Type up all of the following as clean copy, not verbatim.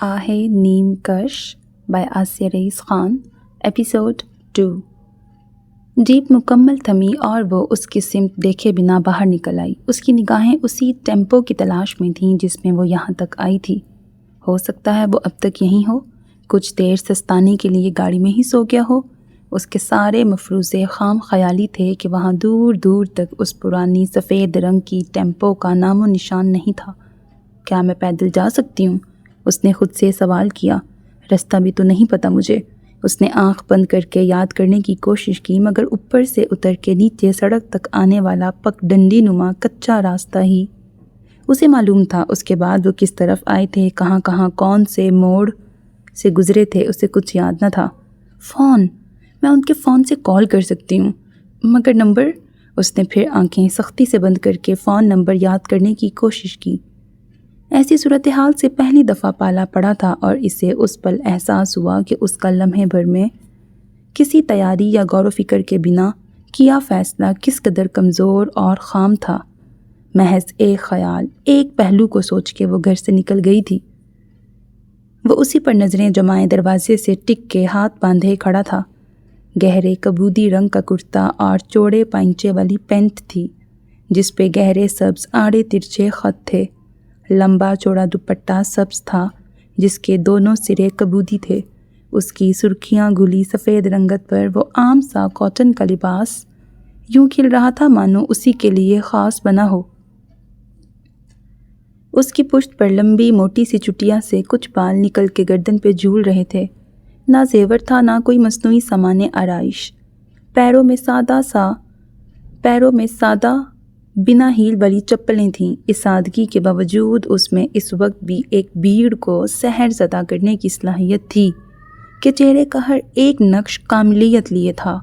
آہ نیم کش by Asiya Rais Khan episode 2۔ جیپ مکمل تھمی اور وہ اس کی سمت دیکھے بنا باہر نکل آئی۔ اس کی نگاہیں اسی ٹیمپو کی تلاش میں تھیں جس میں وہ یہاں تک آئی تھی۔ ہو سکتا ہے وہ اب تک یہیں ہو، کچھ دیر سستانے کے لیے گاڑی میں ہی سو گیا ہو۔ اس کے سارے مفروضے خام خیالی تھے کہ وہاں دور دور تک اس پرانی سفید رنگ کی ٹیمپو کا نام و نشان نہیں تھا۔ کیا میں پیدل جا سکتی ہوں؟ اس نے خود سے سوال کیا۔ رستہ بھی تو نہیں پتہ مجھے۔ اس نے آنکھ بند کر کے یاد کرنے کی کوشش کی، مگر اوپر سے اتر کے نیچے سڑک تک آنے والا پک ڈنڈی نما کچا راستہ ہی اسے معلوم تھا۔ اس کے بعد وہ کس طرف آئے تھے، کہاں کہاں کون سے موڑ سے گزرے تھے، اسے کچھ یاد نہ تھا۔ فون، میں ان کے فون سے کال کر سکتی ہوں، مگر نمبر؟ اس نے پھر آنکھیں سختی سے بند کر کے فون نمبر یاد کرنے کی کوشش کی۔ ایسی صورتحال سے پہلی دفعہ پالا پڑا تھا اور اسے اس پل احساس ہوا کہ اس کا لمحے بھر میں کسی تیاری یا غور و فکر کے بنا کیا فیصلہ کس قدر کمزور اور خام تھا۔ محض ایک خیال، ایک پہلو کو سوچ کے وہ گھر سے نکل گئی تھی۔ وہ اسی پر نظریں جمائے دروازے سے ٹک کے ہاتھ باندھے کھڑا تھا۔ گہرے کبودی رنگ کا کرتا اور چوڑے پائنچے والی پینٹ تھی جس پہ گہرے سبز آڑے ترچھے خط تھے۔ لمبا چوڑا دوپٹہ سبز تھا جس کے دونوں سرے کبودی تھے۔ اس کی سرخیاں گلی سفید رنگت پر وہ عام سا کاٹن کا لباس یوں کھل رہا تھا مانو اسی کے لیے خاص بنا ہو۔ اس کی پشت پر لمبی موٹی سی چٹیا سے کچھ بال نکل کے گردن پہ جھول رہے تھے۔ نہ زیور تھا نہ کوئی مصنوعی سامان آرائش۔ پیروں میں سادہ بنا ہیل والی چپلیں تھیں۔ اس سادگی کے باوجود اس میں اس وقت بھی ایک بھیڑ کو سحر زدہ کرنے کی صلاحیت تھی کہ چہرے کا ہر ایک نقش کاملیت لیے تھا۔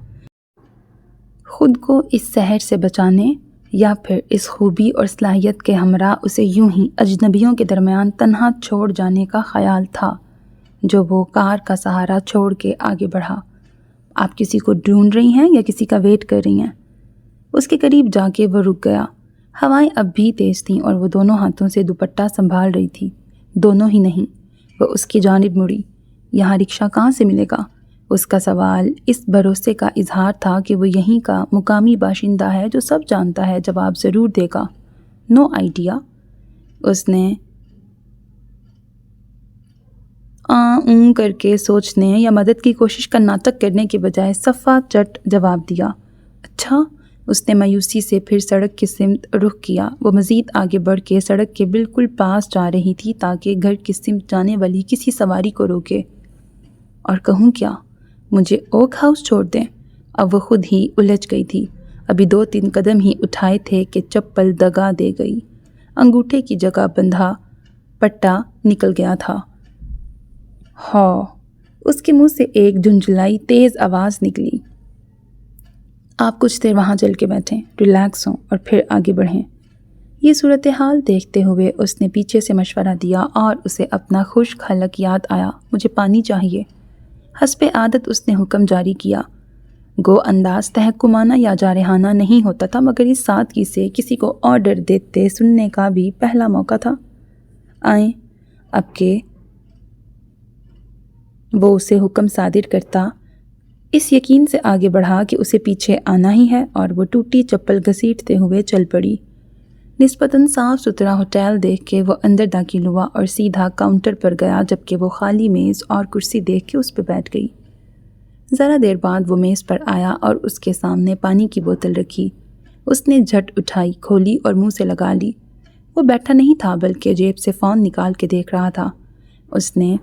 خود کو اس سحر سے بچانے یا پھر اس خوبی اور صلاحیت کے ہمراہ اسے یوں ہی اجنبیوں کے درمیان تنہا چھوڑ جانے کا خیال تھا جو وہ کار کا سہارا چھوڑ کے آگے بڑھا۔ آپ کسی کو ڈھونڈ رہی ہیں یا کسی کا ویٹ کر رہی ہیں؟ اس کے قریب جا کے وہ رک گیا۔ ہوائیں اب بھی تیز تھیں اور وہ دونوں ہاتھوں سے دوپٹہ سنبھال رہی تھی۔ دونوں ہی نہیں، وہ اس کی جانب مڑی۔ یہاں رکشہ کہاں سے ملے گا؟ اس کا سوال اس بھروسے کا اظہار تھا کہ وہ یہیں کا مقامی باشندہ ہے جو سب جانتا ہے، جواب ضرور دے گا۔ No idea. اس نے اون کر کے سوچنے یا مدد کی کوشش کا ناٹک کرنے کے بجائے صفا چٹ جواب دیا۔ اچھا۔ اس نے مایوسی سے پھر سڑک کی سمت رخ کیا۔ وہ مزید آگے بڑھ کے سڑک کے بالکل پاس جا رہی تھی تاکہ گھر کی سمت جانے والی کسی سواری کو روکے۔ اور کہوں کیا؟ مجھے اوک ہاؤس چھوڑ دیں۔ اب وہ خود ہی الجھ گئی تھی۔ ابھی 2-3 قدم ہی اٹھائے تھے کہ چپل دگا دے گئی۔ انگوٹھے کی جگہ بندھا پٹا نکل گیا تھا۔ ہاں، اس کے منہ سے ایک جھنجھلائی تیز آواز نکلی۔ آپ کچھ دیر وہاں چل کے بیٹھیں، ریلیکس ہوں اور پھر آگے بڑھیں۔ یہ صورتحال دیکھتے ہوئے اس نے پیچھے سے مشورہ دیا اور اسے اپنا خشک حلق یاد آیا۔ مجھے پانی چاہیے۔ حسب عادت اس نے حکم جاری کیا۔ گو انداز تحکمانہ یا جارحانہ نہیں ہوتا تھا، مگر اس سادگی سے کسی کو آرڈر دیتے سننے کا بھی پہلا موقع تھا۔ آئیں اب کہ وہ اسے حکم صادر کرتا اس یقین سے آگے بڑھا کہ اسے پیچھے آنا ہی ہے، اور وہ ٹوٹی چپل گھسیٹتے ہوئے چل پڑی۔ نسبتاً صاف ستھرا ہوٹل دیکھ کے وہ اندر داخل ہوا اور سیدھا کاؤنٹر پر گیا، جبکہ وہ خالی میز اور کرسی دیکھ کے اس پہ بیٹھ گئی۔ ذرا دیر بعد وہ میز پر آیا اور اس کے سامنے پانی کی بوتل رکھی۔ اس نے جھٹ اٹھائی، کھولی اور منہ سے لگا لی۔ وہ بیٹھا نہیں تھا بلکہ جیب سے فون نکال کے دیکھ رہا تھا۔ اس نے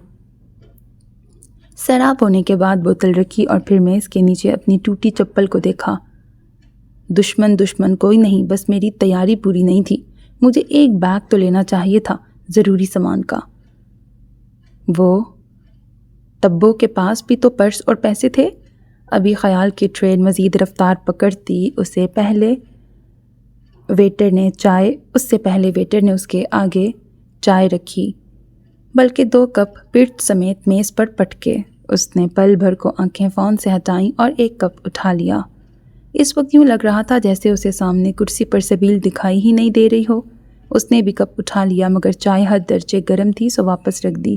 سیراب ہونے کے بعد بوتل رکھی اور پھر میز کے نیچے اپنی ٹوٹی چپل کو دیکھا۔ دشمن کوئی نہیں، بس میری تیاری پوری نہیں تھی۔ مجھے ایک بیگ تو لینا چاہیے تھا ضروری سامان کا۔ وہ تبو کے پاس بھی تو پرس اور پیسے تھے۔ ابھی خیال کی ٹرین مزید رفتار پکڑتی اس سے پہلے ویٹر نے اس کے آگے چائے رکھی، بلکہ 2 کپ پرت سمیت میز پر پٹکے۔ اس نے پل بھر کو آنکھیں فون سے ہٹائیں اور 1 کپ اٹھا لیا۔ اس وقت یوں لگ رہا تھا جیسے اسے سامنے کرسی پر سبیل دکھائی ہی نہیں دے رہی ہو۔ اس نے بھی کپ اٹھا لیا، مگر چائے حد درجے گرم تھی سو واپس رکھ دی۔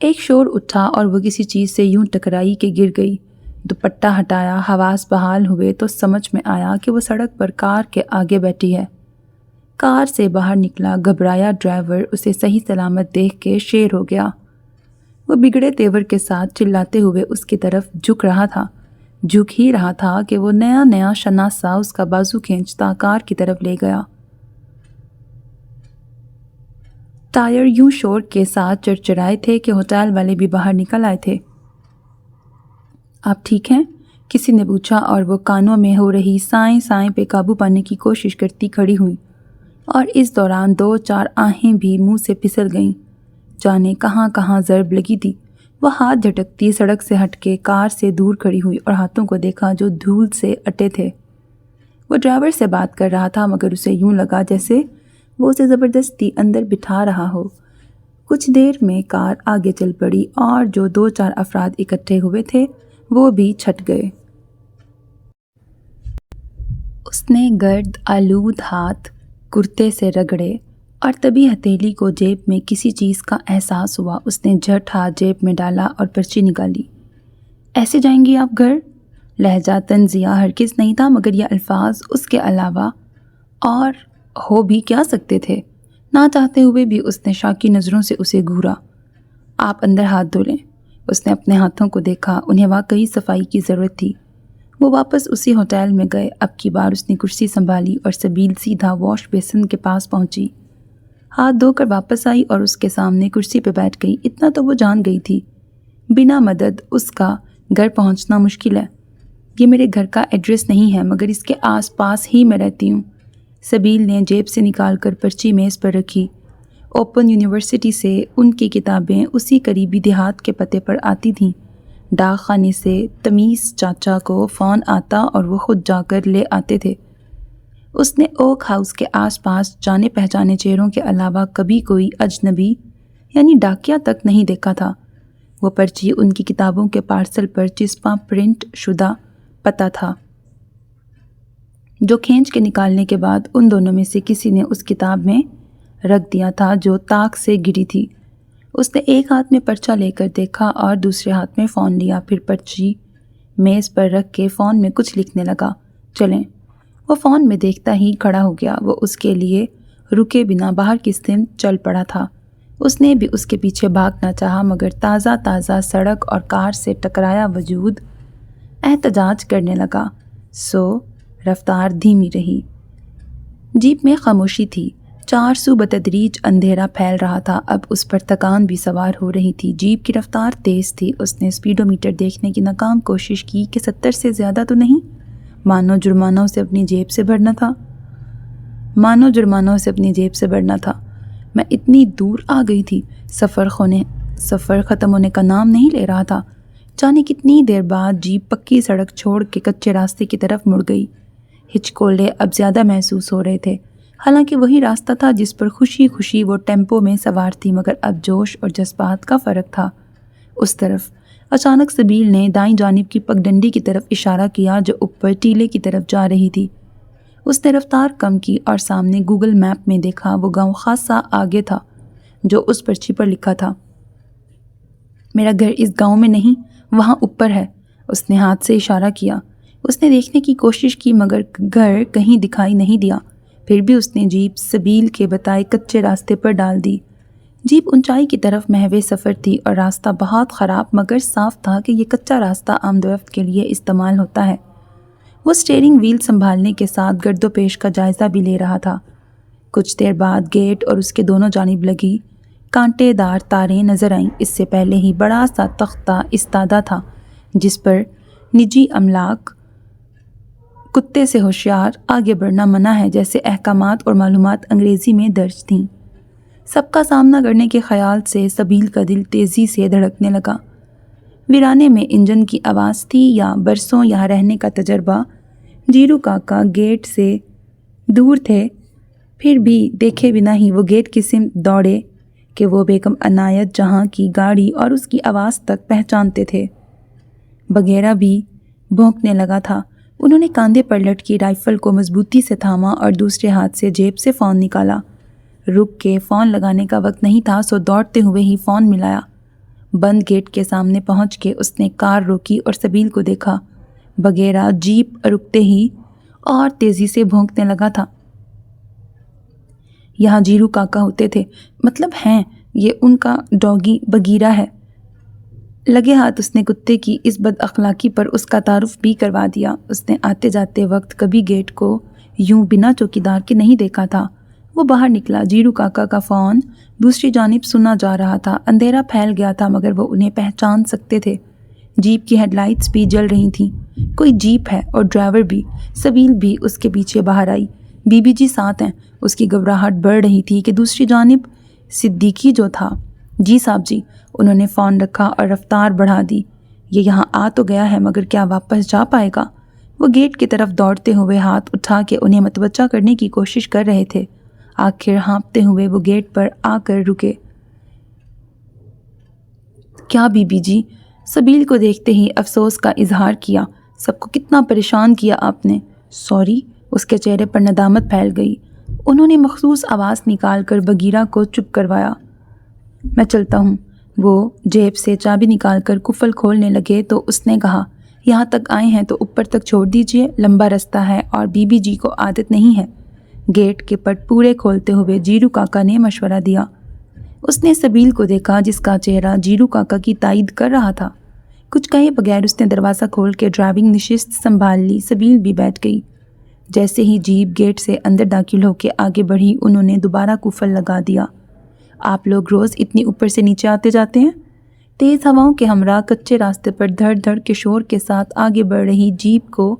ایک شور اٹھا اور وہ کسی چیز سے یوں ٹکرائی کہ گر گئی۔ دوپٹہ ہٹایا، حواس بحال ہوئے تو سمجھ میں آیا کہ وہ سڑک پر کار کے آگے بیٹھی ہے۔ کار سے باہر نکلا گھبرایا ڈرائیور اسے صحیح سلامت دیکھ کے شیر ہو گیا۔ وہ بگڑے تیور کے ساتھ چلاتے ہوئے اس کی طرف جھک ہی رہا تھا کہ وہ نیا شناسا اس کا بازو کھینچتا کار کی طرف لے گیا۔ ٹائر یوں شور کے ساتھ چرچرائے تھے کہ ہوٹل والے بھی باہر نکل آئے تھے۔ آپ ٹھیک ہیں؟ کسی نے پوچھا اور وہ کانوں میں ہو رہی سائیں پہ قابو پانے کی کوشش کرتی کھڑی ہوئی، اور اس دوران 2-4 آہیں بھی منہ سے پھسل گئیں۔ جانے کہاں ضرب لگی تھی۔ وہ ہاتھ جھٹکتی سڑک سے ہٹ کے کار سے دور کھڑی ہوئی اور ہاتھوں کو دیکھا جو دھول سے اٹے تھے۔ وہ ڈرائیور سے بات کر رہا تھا مگر اسے یوں لگا جیسے وہ اسے زبردستی اندر بٹھا رہا ہو۔ کچھ دیر میں کار آگے چل پڑی اور جو 2-4 افراد اکٹھے ہوئے تھے وہ بھی چھٹ گئے۔ اس نے گرد آلود ہاتھ کرتے سے رگڑے اور تبھی ہتھیلی کو جیب میں کسی چیز کا احساس ہوا۔ اس نے جھٹ ہاتھ جیب میں ڈالا اور پرچی نکالی۔ ایسے جائیں گی آپ گھر؟ لہجہ طنزیہ ہرگز نہیں تھا مگر یہ الفاظ اس کے علاوہ اور ہو بھی کیا سکتے تھے۔ نہ چاہتے ہوئے بھی اس نے شاکی نظروں سے اسے گھورا۔ آپ اندر ہاتھ دھو لیں۔ اس نے اپنے ہاتھوں کو دیکھا، انہیں واقعی صفائی کی ضرورت تھی۔ وہ واپس اسی ہوٹل میں گئے۔ اب کی بار اس نے کرسی سنبھالی اور سبیل سیدھا واش بیسن کے پاس پہنچی۔ ہاتھ دھو کر واپس آئی اور اس کے سامنے کرسی پہ بیٹھ گئی۔ اتنا تو وہ جان گئی تھی، بنا مدد اس کا گھر پہنچنا مشکل ہے۔ یہ میرے گھر کا ایڈریس نہیں ہے مگر اس کے آس پاس ہی میں رہتی ہوں۔ سبیل نے جیب سے نکال کر پرچی میز پر رکھی۔ اوپن یونیورسٹی سے ان کی کتابیں اسی قریبی دیہات کے پتے پر آتی تھیں۔ ڈاک خانے سے تمیز چاچا کو فون آتا اور وہ خود جا کر لے آتے تھے۔ اس نے اوک ہاؤس کے آس پاس جانے پہچانے چہروں کے علاوہ کبھی کوئی اجنبی یعنی ڈاکیا تک نہیں دیکھا تھا۔ وہ پرچی ان کی کتابوں کے پارسل پر چسپاں پرنٹ شدہ پتہ تھا جو کھینچ کے نکالنے کے بعد ان دونوں میں سے کسی نے اس کتاب میں رکھ دیا تھا جو طاق سے گری تھی۔ اس نے ایک ہاتھ میں پرچہ لے کر دیکھا اور دوسرے ہاتھ میں فون لیا، پھر پرچی میز پر رکھ کے فون میں کچھ لکھنے لگا۔ چلیں۔ وہ فون میں دیکھتا ہی کھڑا ہو گیا۔ وہ اس کے لیے رکے بنا باہر کی سمت چل پڑا تھا۔ اس نے بھی اس کے پیچھے بھاگنا چاہا مگر تازہ سڑک اور کار سے ٹکرایا وجود احتجاج کرنے لگا، سو رفتار دھیمی رہی۔ جیپ میں خاموشی تھی۔ 4 سو بتدریج اندھیرا پھیل رہا تھا۔ اب اس پر تکان بھی سوار ہو رہی تھی۔ جیپ کی رفتار تیز تھی۔ اس نے اسپیڈو میٹر دیکھنے کی ناکام کوشش کی کہ 70 سے زیادہ تو نہیں، مانو جرمانہ اسے اپنی جیب سے بھرنا تھا۔ میں اتنی دور آ گئی تھی۔ سفر ختم ہونے کا نام نہیں لے رہا تھا۔ جانے کتنی دیر بعد جیپ پکی سڑک چھوڑ کے کچے راستے کی طرف مڑ گئی۔ ہچکولے اب زیادہ محسوس ہو رہے تھے، حالانکہ وہی راستہ تھا جس پر خوشی وہ ٹیمپو میں سوار تھی، مگر اب جوش اور جذبات کا فرق تھا۔ اس طرف اچانک سبیل نے دائیں جانب کی پگڈنڈی کی طرف اشارہ کیا جو اوپر ٹیلے کی طرف جا رہی تھی۔ اس نے رفتار کم کی اور سامنے گوگل میپ میں دیکھا وہ گاؤں خاصا آگے تھا جو اس پرچی پر لکھا تھا۔ میرا گھر اس گاؤں میں نہیں، وہاں اوپر ہے۔ اس نے ہاتھ سے اشارہ کیا۔ اس نے دیکھنے کی کوشش کی مگر گھر کہیں دکھائی نہیں دیا۔ پھر بھی اس نے جیپ سبیل کے بتائے کچے راستے پر ڈال دی۔ جیپ اونچائی کی طرف محو سفر تھی اور راستہ بہت خراب مگر صاف تھا کہ یہ کچا راستہ آمد و رفت کے لیے استعمال ہوتا ہے۔ وہ اسٹیئرنگ وہیل سنبھالنے کے ساتھ گرد و پیش کا جائزہ بھی لے رہا تھا۔ کچھ دیر بعد گیٹ اور اس کے دونوں جانب لگی کانٹے دار تاریں نظر آئیں۔ اس سے پہلے ہی بڑا سا تختہ استادہ تھا جس پر نجی املاک کتے سے ہوشیار آگے بڑھنا منع ہے جیسے احکامات اور معلومات انگریزی میں درج تھیں۔ سب کا سامنا کرنے کے خیال سے سبیل کا دل تیزی سے دھڑکنے لگا۔ ویرانے میں انجن کی آواز تھی یا برسوں یہاں رہنے کا تجربہ؟ جیرو کاکا گیٹ سے دور تھے، پھر بھی دیکھے بنا ہی وہ گیٹ کی سمت دوڑے کہ وہ بیگم عنایت جہاں کی گاڑی اور اس کی آواز تک پہچانتے تھے۔ بگیرا بھی بھونکنے لگا تھا۔ انہوں نے کاندھے پر لٹکی رائفل کو مضبوطی سے تھاما اور دوسرے ہاتھ سے جیب سے فون نکالا۔ رک کے فون لگانے کا وقت نہیں تھا سو دوڑتے ہوئے ہی فون ملایا۔ بند گیٹ کے سامنے پہنچ کے اس نے کار روکی اور سبیل کو دیکھا۔ بغیرہ جیپ رکتے ہی اور تیزی سے بھونکنے لگا تھا۔ یہاں جیرو کاکا ہوتے تھے، مطلب ہیں، یہ ان کا ڈاگی بغیرہ ہے۔ لگے ہاتھ اس نے کتے کی اس بد اخلاقی پر اس کا تعارف بھی کروا دیا۔ اس نے آتے جاتے وقت کبھی گیٹ کو یوں بنا چوکیدار کے نہیں دیکھا تھا۔ وہ باہر نکلا۔ جیرو کاکا کا فون دوسری جانب سنا جا رہا تھا۔ اندھیرا پھیل گیا تھا مگر وہ انہیں پہچان سکتے تھے۔ جیپ کی ہیڈ لائٹس بھی جل رہی تھیں۔ کوئی جیپ ہے اور ڈرائیور بھی۔ سبیل بھی اس کے پیچھے باہر آئی۔ بی بی جی ساتھ ہیں۔ اس کی گھبراہٹ بڑھ رہی تھی کہ دوسری جانب صدیقی جو تھا۔ جی صاحب جی۔ انہوں نے فون رکھا اور رفتار بڑھا دی۔ یہ یہاں آ تو گیا ہے مگر کیا واپس جا پائے گا؟ وہ گیٹ کی طرف دوڑتے ہوئے ہاتھ اٹھا کے انہیں متوجہ کرنے کی کوشش کر رہے تھے۔ آخر ہانپتے ہوئے وہ گیٹ پر آ کر رکے۔ کیا بی بی جی؟ سبیل کو دیکھتے ہی افسوس کا اظہار کیا۔ سب کو کتنا پریشان کیا آپ نے۔ سوری۔ اس کے چہرے پر ندامت پھیل گئی۔ انہوں نے مخصوص آواز نکال کر بغیرہ کو چپ کروایا۔ میں چلتا ہوں۔ وہ جیب سے چابی نکال کر قفل کھولنے لگے تو اس نے کہا، یہاں تک آئے ہیں تو اوپر تک چھوڑ دیجئے، لمبا رستہ ہے اور بی بی جی کو عادت نہیں ہے۔ گیٹ کے پٹ پورے کھولتے ہوئے جیرو کاکا نے مشورہ دیا۔ اس نے سبیل کو دیکھا جس کا چہرہ جیرو کاکا کی تائید کر رہا تھا۔ کچھ کہے بغیر اس نے دروازہ کھول کے ڈرائیونگ نشست سنبھال لی۔ سبیل بھی بیٹھ گئی۔ جیسے ہی جیپ گیٹ سے اندر داخل ہو کے آگے بڑھی انہوں نے دوبارہ قفل لگا دیا۔ آپ لوگ روز اتنی اوپر سے نیچے آتے جاتے ہیں؟ تیز ہواؤں کے ہمراہ کچے راستے پر دھڑ دھڑ کے شور کے ساتھ آگے بڑھ رہی جیپ کو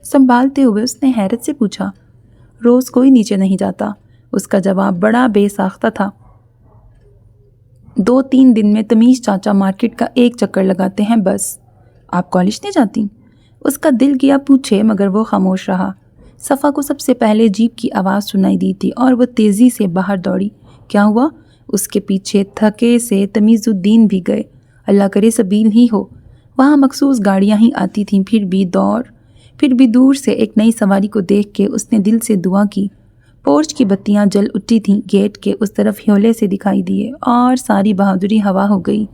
سنبھالتے ہوئے اس نے حیرت سے پوچھا۔ روز کوئی نیچے نہیں جاتا۔ اس کا جواب بڑا بے ساختہ تھا۔ 2-3 دن میں تمیز چاچا مارکیٹ کا ایک چکر لگاتے ہیں بس۔ آپ کالج نہیں جاتی؟ اس کا دل کیا پوچھے مگر وہ خاموش رہا۔ صفا کو سب سے پہلے جیپ کی آواز سنائی دی تھی اور وہ تیزی سے باہر دوڑی۔ کیا ہوا؟ اس کے پیچھے تھکے سے تمیز الدین بھی گئے۔ اللہ کرے سبیل ہی ہو۔ وہاں مخصوص گاڑیاں ہی آتی تھیں۔ پھر بھی دور سے ایک نئی سواری کو دیکھ کے اس نے دل سے دعا کی۔ پورچ کی بتیاں جل اٹھی تھیں۔ گیٹ کے اس طرف ہیولے سے دکھائی دیے اور ساری بہادری ہوا ہو گئی۔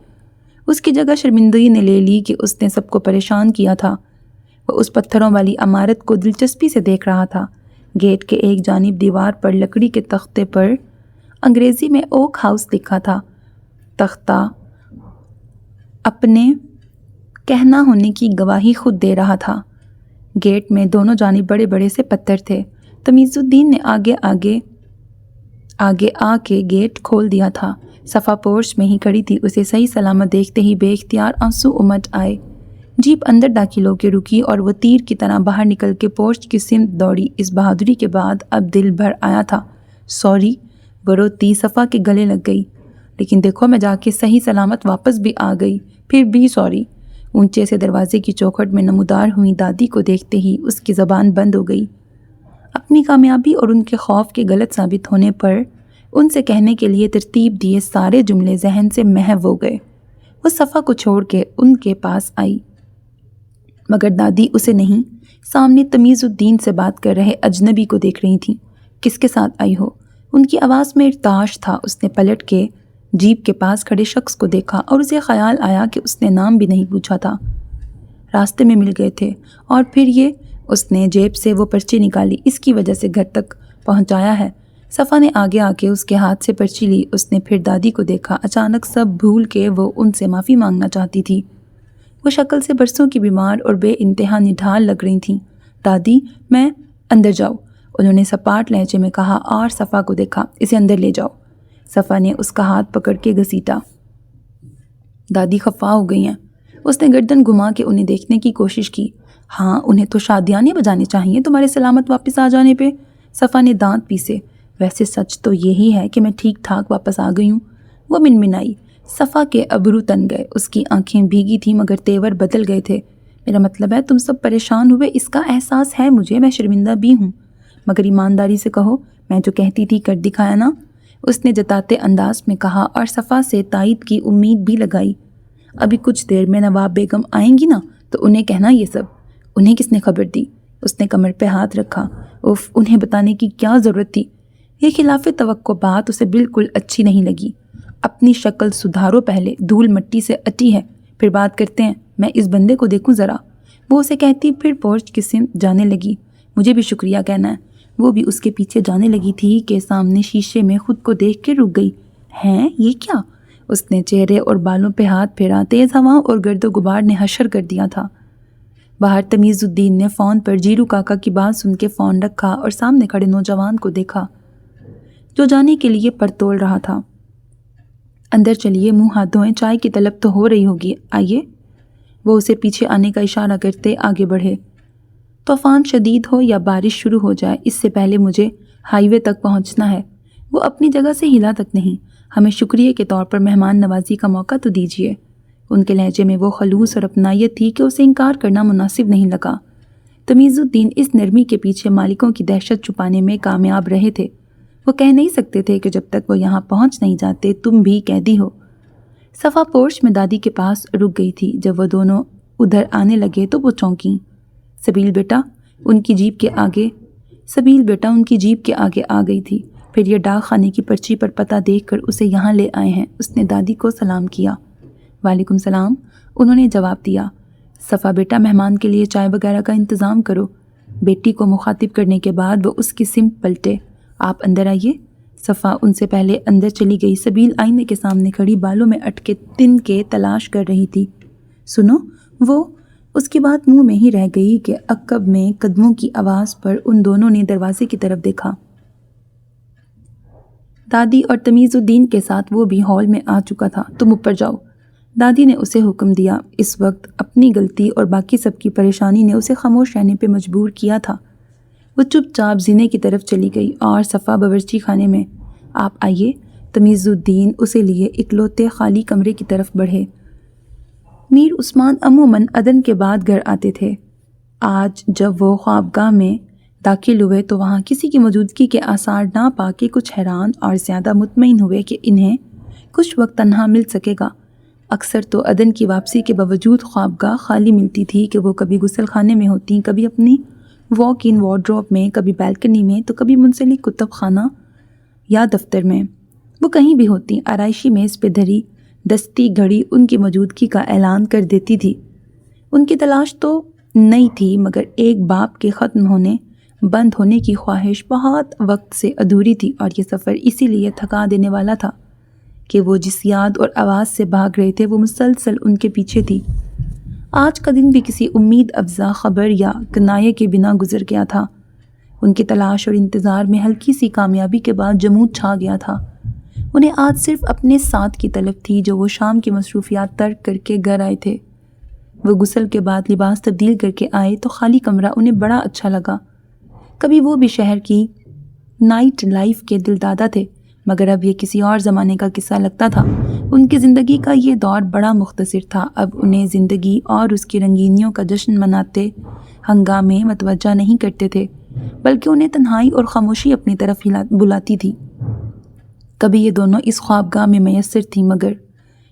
اس کی جگہ شرمندگی نے لے لی کہ اس نے سب کو پریشان کیا تھا۔ وہ اس پتھروں والی عمارت کو دلچسپی سے دیکھ رہا تھا۔ گیٹ کے ایک جانب دیوار پر لکڑی کے تختے پر انگریزی میں اوک ہاؤس لکھا تھا۔ تختہ اپنے کہنا ہونے کی گواہی خود دے رہا تھا۔ گیٹ میں دونوں جانب بڑے بڑے سے پتھر تھے۔ تمیز الدین نے آگے آ کے گیٹ کھول دیا تھا۔ صفا پورچ میں ہی کھڑی تھی۔ اسے صحیح سلامت دیکھتے ہی بے اختیار آنسو امٹ آئے۔ جیپ اندر داخل ہو کے رکی اور وہ تیر کی طرح باہر نکل کے پورچ کی سمت دوڑی۔ اس بہادری کے بعد اب دل بھر آیا تھا۔ سوری، وہ روتی صفا کے گلے لگ گئی۔ لیکن دیکھو میں جا کے صحیح سلامت واپس بھی آ گئی، پھر بھی سوری۔ اونچے سے دروازے کی چوکھٹ میں نمودار ہوئی دادی کو دیکھتے ہی اس کی زبان بند ہو گئی۔ اپنی کامیابی اور ان کے خوف کے غلط ثابت ہونے پر ان سے کہنے کے لیے ترتیب دیے سارے جملے ذہن سے محو ہو گئے۔ وہ صفا کو چھوڑ کے ان کے پاس آئی مگر دادی اسے نہیں، سامنے تمیز الدین سے بات کر رہے اجنبی کو دیکھ رہی تھیں۔ کس کے ساتھ آئی ہو؟ ان کی آواز میں ارتعاش تھا۔ اس نے پلٹ کے جیپ کے پاس کھڑے شخص کو دیکھا اور اسے خیال آیا کہ اس نے نام بھی نہیں پوچھا تھا۔ راستے میں مل گئے تھے اور پھر یہ اس نے جیب سے وہ پرچی نکالی، اس کی وجہ سے گھر تک پہنچایا ہے۔ صفا نے آگے آ کے اس کے ہاتھ سے پرچی لی۔ اس نے پھر دادی کو دیکھا۔ اچانک سب بھول کے وہ ان سے معافی مانگنا چاہتی تھی۔ وہ شکل سے برسوں کی بیمار اور بے انتہا نڈھال لگ رہی تھیں۔ دادی میں اندر جاؤ، انہوں نے سپاٹ لہجے میں کہا اور صفا کو دیکھا۔ اسے اندر لے جاؤ۔ صفا نے اس کا ہاتھ پکڑ کے گھسیٹا۔ دادی خفا ہو گئی ہیں۔ اس نے گردن گھما کے انہیں دیکھنے کی کوشش کی۔ ہاں انہیں تو شادیانے بجانے چاہیے تمہارے سلامت واپس آ جانے پہ۔ صفا نے دانت پیسے۔ ویسے سچ تو یہی ہے کہ میں ٹھیک ٹھاک واپس آ گئی ہوں، وہ منمنائی۔ صفا کے ابرو تن گئے۔ اس کی آنکھیں بھیگی تھیں مگر تیور بدل گئے تھے۔ میرا مطلب ہے تم سب پریشان ہوئے، اس کا احساس ہے مجھے، میں شرمندہ بھی ہوں، مگر ایمانداری سے کہو میں جو کہتی تھی کر دکھایا نا، اس نے جتاتے انداز میں کہا اور صفا سے تائید کی امید بھی لگائی۔ ابھی کچھ دیر میں نواب بیگم آئیں گی نا تو انہیں کہنا یہ سب۔ انہیں کس نے خبر دی؟ اس نے کمر پہ ہاتھ رکھا۔ اف، انہیں بتانے کی کیا ضرورت تھی؟ یہ خلاف توقع بات اسے بالکل اچھی نہیں لگی۔ اپنی شکل سدھارو پہلے، دھول مٹی سے اٹی ہے، پھر بات کرتے ہیں، میں اس بندے کو دیکھوں ذرا۔ وہ اسے کہتی پھر پورچ کی سمت جانے لگی۔ مجھے بھی شکریہ کہنا ہے۔ وہ بھی اس کے پیچھے جانے لگی تھی کہ سامنے شیشے میں خود کو دیکھ کے رک گئی۔ ہیں یہ کیا؟ اس نے چہرے اور بالوں پہ ہاتھ پھیرا۔ تیز ہواؤں اور گرد و غبار نے حشر کر دیا تھا۔ باہر تمیز الدین نے فون پر جیرو کاکا کی بات سن کے فون رکھا اور سامنے کھڑے نوجوان کو دیکھا جو جانے کے لیے پر تول رہا تھا۔ اندر چلیے، منہ ہاتھ دھوئیں، چائے کی طلب تو ہو رہی ہوگی، آئیے۔ وہ اسے پیچھے آنے کا اشارہ کرتے آگے بڑھے۔ طوفان شدید ہو یا بارش شروع ہو جائے، اس سے پہلے مجھے ہائی وے تک پہنچنا ہے۔ وہ اپنی جگہ سے ہلا تک نہیں۔ ہمیں شکریہ کے طور پر مہمان نوازی کا موقع تو دیجیے۔ ان کے لہجے میں وہ خلوص اور اپنائیت تھی کہ اسے انکار کرنا مناسب نہیں لگا۔ تمیز الدین اس نرمی کے پیچھے مالکوں کی دہشت چھپانے میں کامیاب رہے تھے۔ وہ کہہ نہیں سکتے تھے کہ جب تک وہ یہاں پہنچ نہیں جاتے تم بھی قیدی ہو۔ صفا پورچ میں دادی کے پاس رک گئی تھی۔ جب وہ دونوں ادھر آنے لگے تو وہ چونکیں۔ سبیل بیٹا ان کی جیپ کے آگے آ گئی تھی۔ پھر یہ ڈاک خانے کی پرچی پر پتہ دیکھ کر اسے یہاں لے آئے ہیں۔ اس نے دادی کو سلام کیا۔ وعلیکم السلام، انہوں نے جواب دیا۔ صفا بیٹا مہمان کے لیے چائے وغیرہ کا انتظام کرو۔ بیٹی کو مخاطب کرنے کے بعد وہ اس کی سمت پلٹے۔ آپ اندر آئیے۔ صفا ان سے پہلے اندر چلی گئی۔ سبیل آئینے کے سامنے کھڑی بالوں میں اٹکے تن کے تلاش کر رہی تھی۔ سنو، وہ اس کی بات منہ میں ہی رہ گئی کہ عقب میں قدموں کی آواز پر ان دونوں نے دروازے کی طرف دیکھا۔ دادی اور تمیز الدین کے ساتھ وہ بھی ہال میں آ چکا تھا۔ تم اوپر جاؤ، دادی نے اسے حکم دیا۔ اس وقت اپنی غلطی اور باقی سب کی پریشانی نے اسے خاموش رہنے پہ مجبور کیا تھا۔ وہ چپ چاپ زینے کی طرف چلی گئی اور صفا باورچی خانے میں۔ آپ آئیے۔ تمیز الدین اسے لیے اکلوتے خالی کمرے کی طرف بڑھے۔ میر عثمان عموماً اذان کے بعد گھر آتے تھے۔ آج جب وہ خوابگاہ میں داخل ہوئے تو وہاں کسی کی موجودگی کے آثار نہ پا کے کچھ حیران اور زیادہ مطمئن ہوئے کہ انہیں کچھ وقت تنہا مل سکے گا۔ اکثر تو اذان کی واپسی کے باوجود خوابگاہ خالی ملتی تھی کہ وہ کبھی غسل خانے میں ہوتیں، کبھی اپنی واک ان وارڈروب میں، کبھی بالکنی میں، تو کبھی منسلک کتب خانہ یا دفتر میں۔ وہ کہیں بھی ہوتیں، آرائشی میز پہ دھری دستی گھڑی ان کی موجودگی کا اعلان کر دیتی تھی۔ ان کی تلاش تو نہیں تھی، مگر ایک باب کے ختم ہونے بند ہونے کی خواہش بہت وقت سے ادھوری تھی، اور یہ سفر اسی لیے تھکا دینے والا تھا کہ وہ جس یاد اور آواز سے بھاگ رہے تھے وہ مسلسل ان کے پیچھے تھی۔ آج کا دن بھی کسی امید افزا خبر یا کنایے کے بنا گزر گیا تھا۔ ان کی تلاش اور انتظار میں ہلکی سی کامیابی کے بعد جمود چھا گیا تھا۔ انہیں آج صرف اپنے ساتھ کی طلب تھی جو وہ شام کی مصروفیات ترک کر کے گھر آئے تھے۔ وہ غسل کے بعد لباس تبدیل کر کے آئے تو خالی کمرہ انہیں بڑا اچھا لگا۔ کبھی وہ بھی شہر کی نائٹ لائف کے دل دادا تھے، مگر اب یہ کسی اور زمانے کا قصہ لگتا تھا۔ ان کی زندگی کا یہ دور بڑا مختصر تھا۔ اب انہیں زندگی اور اس کی رنگینیوں کا جشن مناتے ہنگامے متوجہ نہیں کرتے تھے، بلکہ انہیں تنہائی اور خاموشی اپنی طرف بلاتی تھی۔ کبھی یہ دونوں اس خوابگاہ میں میسر تھیں، مگر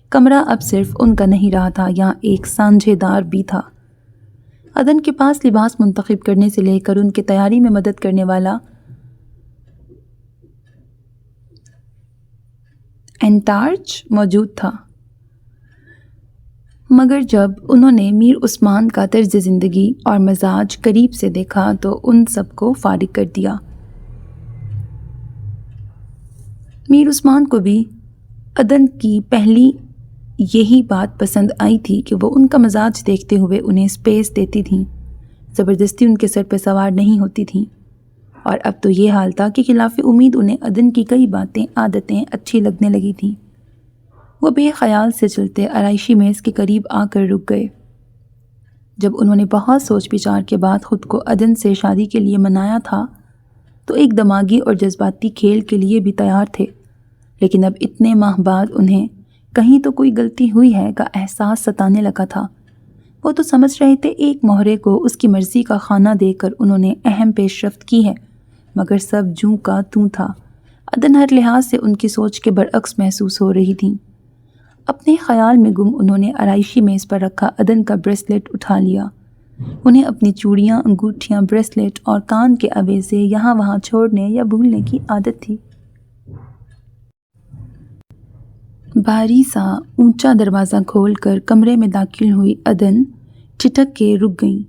کمرہ اب صرف ان کا نہیں رہا تھا، یہاں ایک سانجھے دار بھی تھا۔ اذان کے پاس لباس منتخب کرنے سے لے کر ان کی تیاری میں مدد کرنے والا انچارج موجود تھا، مگر جب انہوں نے میر عثمان کا طرز زندگی اور مزاج قریب سے دیکھا تو ان سب کو فارغ کر دیا۔ میر عثمان کو بھی اذان کی پہلی یہی بات پسند آئی تھی کہ وہ ان کا مزاج دیکھتے ہوئے انہیں سپیس دیتی تھیں، زبردستی ان کے سر پہ سوار نہیں ہوتی تھیں۔ اور اب تو یہ حال تھا کہ خلاف امید انہیں اذان کی کئی باتیں عادتیں اچھی لگنے لگی تھیں۔ وہ بے خیال سے چلتے آرائشی میز کے قریب آ کر رک گئے۔ جب انہوں نے بہت سوچ بچار کے بعد خود کو اذان سے شادی کے لیے منایا تھا تو ایک دماغی اور جذباتی کھیل کے لیے بھی تیار تھے، لیکن اب اتنے ماہ بعد انہیں کہیں تو کوئی غلطی ہوئی ہے کا احساس ستانے لگا تھا۔ وہ تو سمجھ رہے تھے ایک مہرے کو اس کی مرضی کا خانہ دے کر انہوں نے اہم پیش رفت کی ہے، مگر سب جوں کا توں تھا۔ اذان ہر لحاظ سے ان کی سوچ کے برعکس محسوس ہو رہی تھیں۔ اپنے خیال میں گم انہوں نے آرائشی میز پر رکھا اذان کا بریسلیٹ اٹھا لیا۔ انہیں اپنی چوڑیاں، انگوٹھیاں، بریسلیٹ اور کان کے اویزے یہاں وہاں چھوڑنے یا بھولنے کی عادت تھی۔ بھاری سا اونچا دروازہ کھول کر کمرے میں داخل ہوئی عدن ٹھٹک کے رک گئیں۔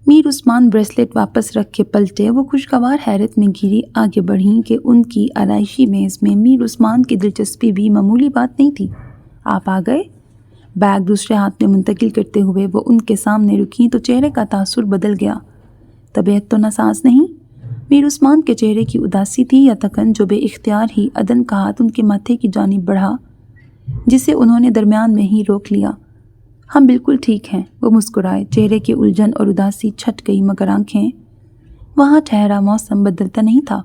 میر عثمان بریسلیٹ واپس رکھ کے پلٹے۔ وہ خوشگوار حیرت میں گھری آگے بڑھیں کہ ان کی آرائشی میز میں میر عثمان کی دلچسپی بھی معمولی بات نہیں تھی۔ آپ آ گئے؟ بیگ دوسرے ہاتھ میں منتقل کرتے ہوئے وہ ان کے سامنے رکیں تو چہرے کا تاثر بدل گیا۔ طبیعت تو ناساز نہیں؟ میر عثمان کے چہرے کی اداسی تھی یا تھکن جو بے اختیار ہی عدن کا ہاتھ ان کے ماتھے کی جانب بڑھا جسے انہوں نے درمیان میں ہی روک لیا۔ ہم بالکل ٹھیک ہیں، وہ مسکرائے۔ چہرے کی الجھن اور اداسی چھٹ گئی مگر آنکھیں وہاں ٹھہرا موسم بدلتا نہیں تھا۔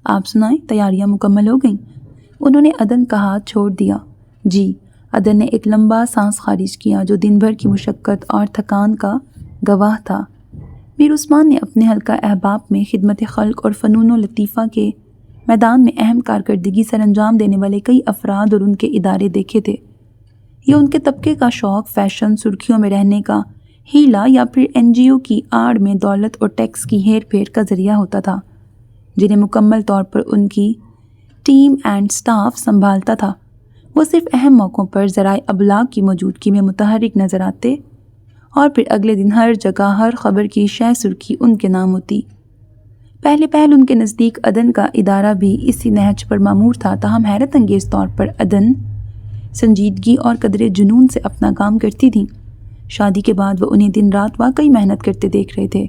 آپ سنائیں، تیاریاں مکمل ہو گئیں؟ انہوں نے عدن کا ہاتھ چھوڑ دیا۔ جی۔ عدن نے ایک لمبا سانس خارج کیا جو دن بھر کی مشقت اور تھکان کا گواہ تھا۔ میر عثمان نے اپنے حلقہ احباب میں خدمت خلق اور فنون و لطیفہ کے میدان میں اہم کارکردگی سر انجام دینے والے کئی افراد اور ان کے ادارے دیکھے تھے۔ یہ ان کے طبقے کا شوق، فیشن، سرخیوں میں رہنے کا ہیلا یا پھر NGO کی آڑ میں دولت اور ٹیکس کی ہیر پھیر کا ذریعہ ہوتا تھا جنہیں مکمل طور پر ان کی ٹیم اینڈ سٹاف سنبھالتا تھا۔ وہ صرف اہم موقعوں پر ذرائع ابلاغ کی موجودگی میں متحرک نظر آتے اور پھر اگلے دن ہر جگہ ہر خبر کی شہ سرخی ان کے نام ہوتی۔ پہل ان کے نزدیک عدن کا ادارہ بھی اسی نہج پر معمور تھا، تاہم حیرت انگیز طور پر عدن سنجیدگی اور قدرے جنون سے اپنا کام کرتی تھیں۔ شادی کے بعد وہ انہیں دن رات واقعی محنت کرتے دیکھ رہے تھے۔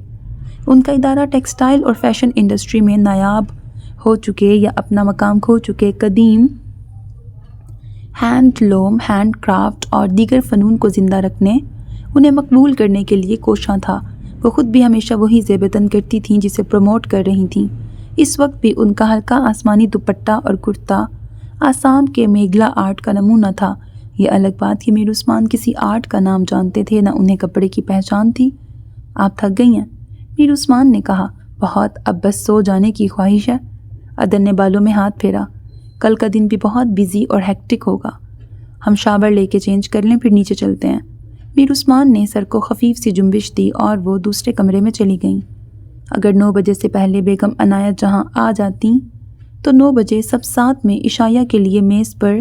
ان کا ادارہ ٹیکسٹائل اور فیشن انڈسٹری میں نایاب ہو چکے یا اپنا مقام کھو چکے قدیم ہینڈ لوم، ہینڈ کرافٹ اور دیگر فنون کو زندہ رکھنے، انہیں مقبول کرنے کے لیے کوشاں تھا۔ وہ خود بھی ہمیشہ وہی زیب تن کرتی تھیں جسے پروموٹ کر رہی تھیں۔ اس وقت بھی ان کا ہلکا آسمانی دوپٹہ اور کرتا آسام کے میگھلا آرٹ کا نمونہ تھا۔ یہ الگ بات کہ میر عثمان کسی آرٹ کا نام جانتے تھے نہ انہیں کپڑے کی پہچان تھی۔ آپ تھک گئی ہیں؟ میر عثمان نے کہا۔ بہت، اب بس سو جانے کی خواہش ہے۔ عدن نے بالوں میں ہاتھ پھیرا۔ کل کا دن بھی بہت بزی اور ہیکٹک ہوگا۔ ہم شاور لے کے چینج کر لیں پھر نیچے چلتے ہیں۔ میر عثمان نے سر کو خفیف سی جنبش دی اور وہ دوسرے کمرے میں چلی گئیں۔ اگر 9 بجے سے پہلے بیگم عنایت جہاں آ جاتیں تو 9 بجے سب ساتھ میں عشاء کے لیے میز پر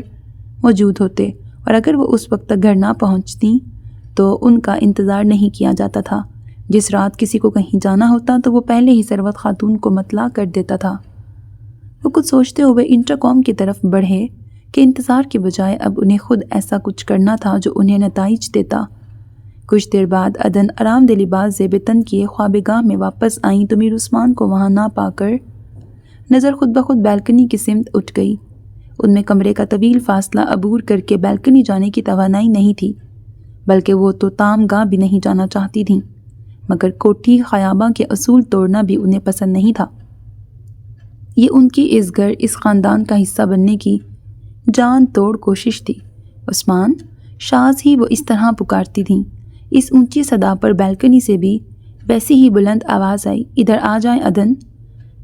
موجود ہوتے، اور اگر وہ اس وقت تک گھر نہ پہنچتیں تو ان کا انتظار نہیں کیا جاتا تھا۔ جس رات کسی کو کہیں جانا ہوتا تو وہ پہلے ہی ثروت خاتون کو مطلع کر دیتا تھا۔ وہ کچھ سوچتے ہوئے انٹرکام کی طرف بڑھے کہ انتظار کے بجائے اب انہیں خود ایسا کچھ کرنا تھا جو انہیں نتائج دیتا۔ کچھ دیر بعد عدن آرام دہ لباس زیب تن کیے خوابگاہ میں واپس آئیں تو میر عثمان کو وہاں نہ پا کر نظر خود بخود بیلکنی کی سمت اٹھ گئی۔ ان میں کمرے کا طویل فاصلہ عبور کر کے بیلکنی جانے کی توانائی نہیں تھی، بلکہ وہ تو تام گاہ بھی نہیں جانا چاہتی تھیں، مگر کوٹھی خیاباں کے اصول توڑنا بھی انہیں پسند نہیں تھا۔ یہ ان کی اس گھر، اس خاندان کا حصہ بننے کی جان توڑ کوشش تھی۔ عثمان، شاز ہی وہ اس طرح پکارتی تھیں۔ اس اونچی صدا پر بیلکنی سے بھی ویسی ہی بلند آواز آئی، ادھر آ جائیں عدن۔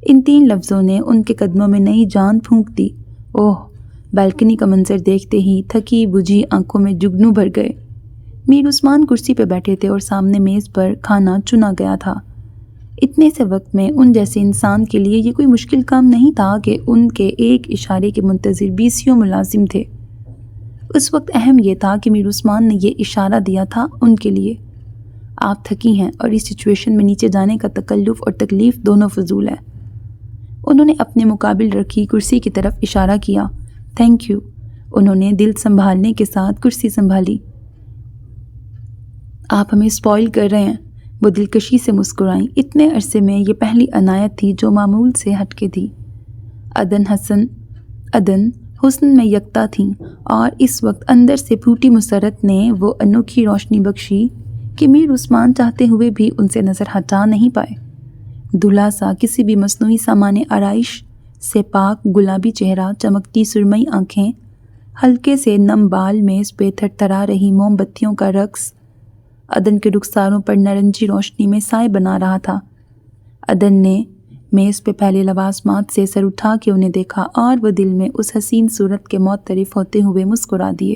ان 3 لفظوں نے ان کے قدموں میں نئی جان پھونک دی۔ اوہ! بیلکنی کا منظر دیکھتے ہی تھکی بجھی آنکھوں میں جگنو بھر گئے۔ میر عثمان کرسی پہ بیٹھے تھے اور سامنے میز پر کھانا چنا گیا تھا۔ اتنے سے وقت میں ان جیسے انسان کے لیے یہ کوئی مشکل کام نہیں تھا کہ ان کے ایک اشارے کے منتظر 20 ملازم تھے۔ اس وقت اہم یہ تھا کہ میر عثمان نے یہ اشارہ دیا تھا ان کے لیے۔ آپ تھکی ہیں اور اس سچویشن میں نیچے جانے کا تکلف اور تکلیف دونوں فضول ہے۔ انہوں نے اپنے مقابل رکھی کرسی کی طرف اشارہ کیا۔ Thank you. انہوں نے دل سنبھالنے کے ساتھ کرسی سنبھالی۔ آپ ہمیں اسپوائل کر رہے ہیں، وہ دلکشی سے مسکرائیں۔ اتنے عرصے میں یہ پہلی عنایت تھی جو معمول سے ہٹ کے تھی۔ عدن حسن میں یکتا تھیں اور اس وقت اندر سے پھوٹی مسرت نے وہ انوکھی روشنی بخشی کہ میر عثمان چاہتے ہوئے بھی ان سے نظر ہٹا نہیں پائے۔ دھلا سا کسی بھی مصنوعی سامان آرائش سے پاک گلابی چہرہ، چمکتی سرمئی آنکھیں، ہلکے سے نم بال، میز پہ تھر تھرا رہی موم بتیوں کا رقص عدن کے رخساروں پر نارنجی روشنی میں سائے بنا رہا تھا۔ عدن نے میز پہ پھیلے لوازمات سے سر اٹھا کے انہیں دیکھا اور وہ دل میں اس حسین صورت کے معترف ہوتے ہوئے مسکرا دیے۔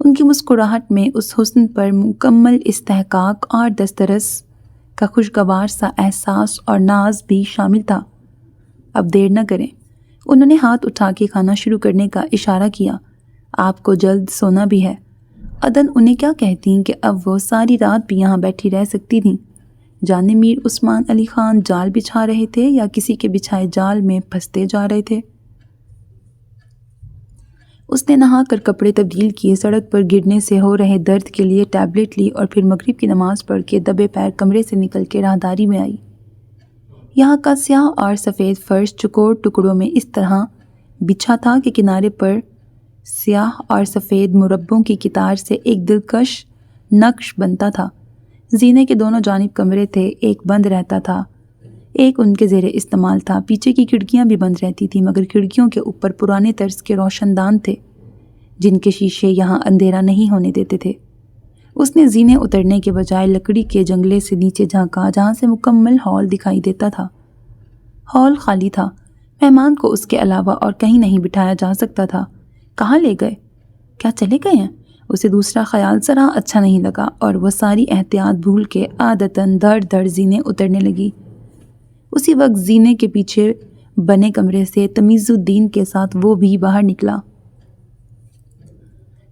ان کی مسکراہٹ میں اس حسن پر مکمل استحقاق اور دسترس کا خوشگوار سا احساس اور ناز بھی شامل تھا۔ اب دیر نہ کریں، انہوں نے ہاتھ اٹھا کے کھانا شروع کرنے کا اشارہ کیا۔ آپ کو جلد سونا بھی ہے۔ عدن انہیں کیا کہتی کہ اب وہ ساری رات بھی یہاں بیٹھی رہ سکتی تھیں۔ جانے میر عثمان علی خان جال بچھا رہے تھے یا کسی کے بچھائے جال میں پھنستے جا رہے تھے۔ اس نے نہا کر کپڑے تبدیل کیے، سڑک پر گرنے سے ہو رہے درد کے لیے ٹیبلٹ لی اور پھر مغرب کی نماز پڑھ کے دبے پیر کمرے سے نکل کے راہداری میں آئی۔ یہاں کا سیاہ اور سفید فرش چوکور ٹکڑوں میں اس طرح بچھا تھا کہ کنارے پر سیاہ اور سفید مربعوں کی قطار سے ایک دلکش نقش بنتا تھا۔ زینے کے دونوں جانب کمرے تھے، ایک بند رہتا تھا، ایک ان کے زیر استعمال تھا۔ پیچھے کی کھڑکیاں بھی بند رہتی تھیں، مگر کھڑکیوں کے اوپر پرانے طرز کے روشن دان تھے جن کے شیشے یہاں اندھیرا نہیں ہونے دیتے تھے۔ اس نے زینے اترنے کے بجائے لکڑی کے جنگلے سے نیچے جھانکا جہاں سے مکمل ہال دکھائی دیتا تھا۔ ہال خالی تھا، مہمان کو اس کے علاوہ اور کہیں نہیں بٹھایا جا سکتا تھا۔ کہاں لے گئے؟ کیا چلے گئے ہیں؟ اسے دوسرا خیال ذرا اچھا نہیں لگا اور وہ ساری احتیاط بھول کے عادتاً دھڑ دھڑ زینے اترنے لگی۔ اسی وقت زینے کے پیچھے بنے کمرے سے تمیز الدین کے ساتھ وہ بھی باہر نکلا۔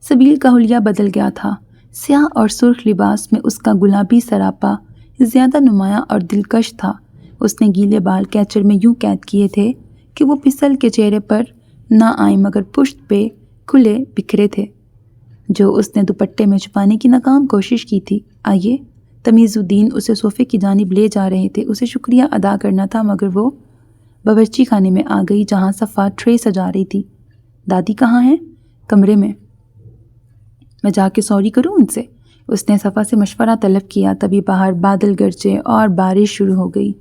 سبیل کا حلیہ بدل گیا تھا۔ سیاہ اور سرخ لباس میں اس کا گلابی سراپا زیادہ نمایاں اور دلکش تھا۔ اس نے گیلے بال کیچر میں یوں قید کیے تھے کہ وہ پھسل کے چہرے پر نہ آئیں، مگر پشت پہ کھلے بکھرے تھے جو اس نے دوپٹے میں چھپانے کی ناکام کوشش کی تھی۔ آئیے، تمیز الدین اسے صوفے کی جانب لے جا رہے تھے۔ اسے شکریہ ادا کرنا تھا مگر وہ باورچی خانے میں آ گئی جہاں صفا ٹرے سجا رہی تھی۔ دادی کہاں ہیں؟ کمرے میں۔ میں جا کے سوری کروں ان سے؟ اس نے صفا سے مشورہ طلب کیا۔ تبھی باہر بادل گرجے اور بارش شروع ہو گئی۔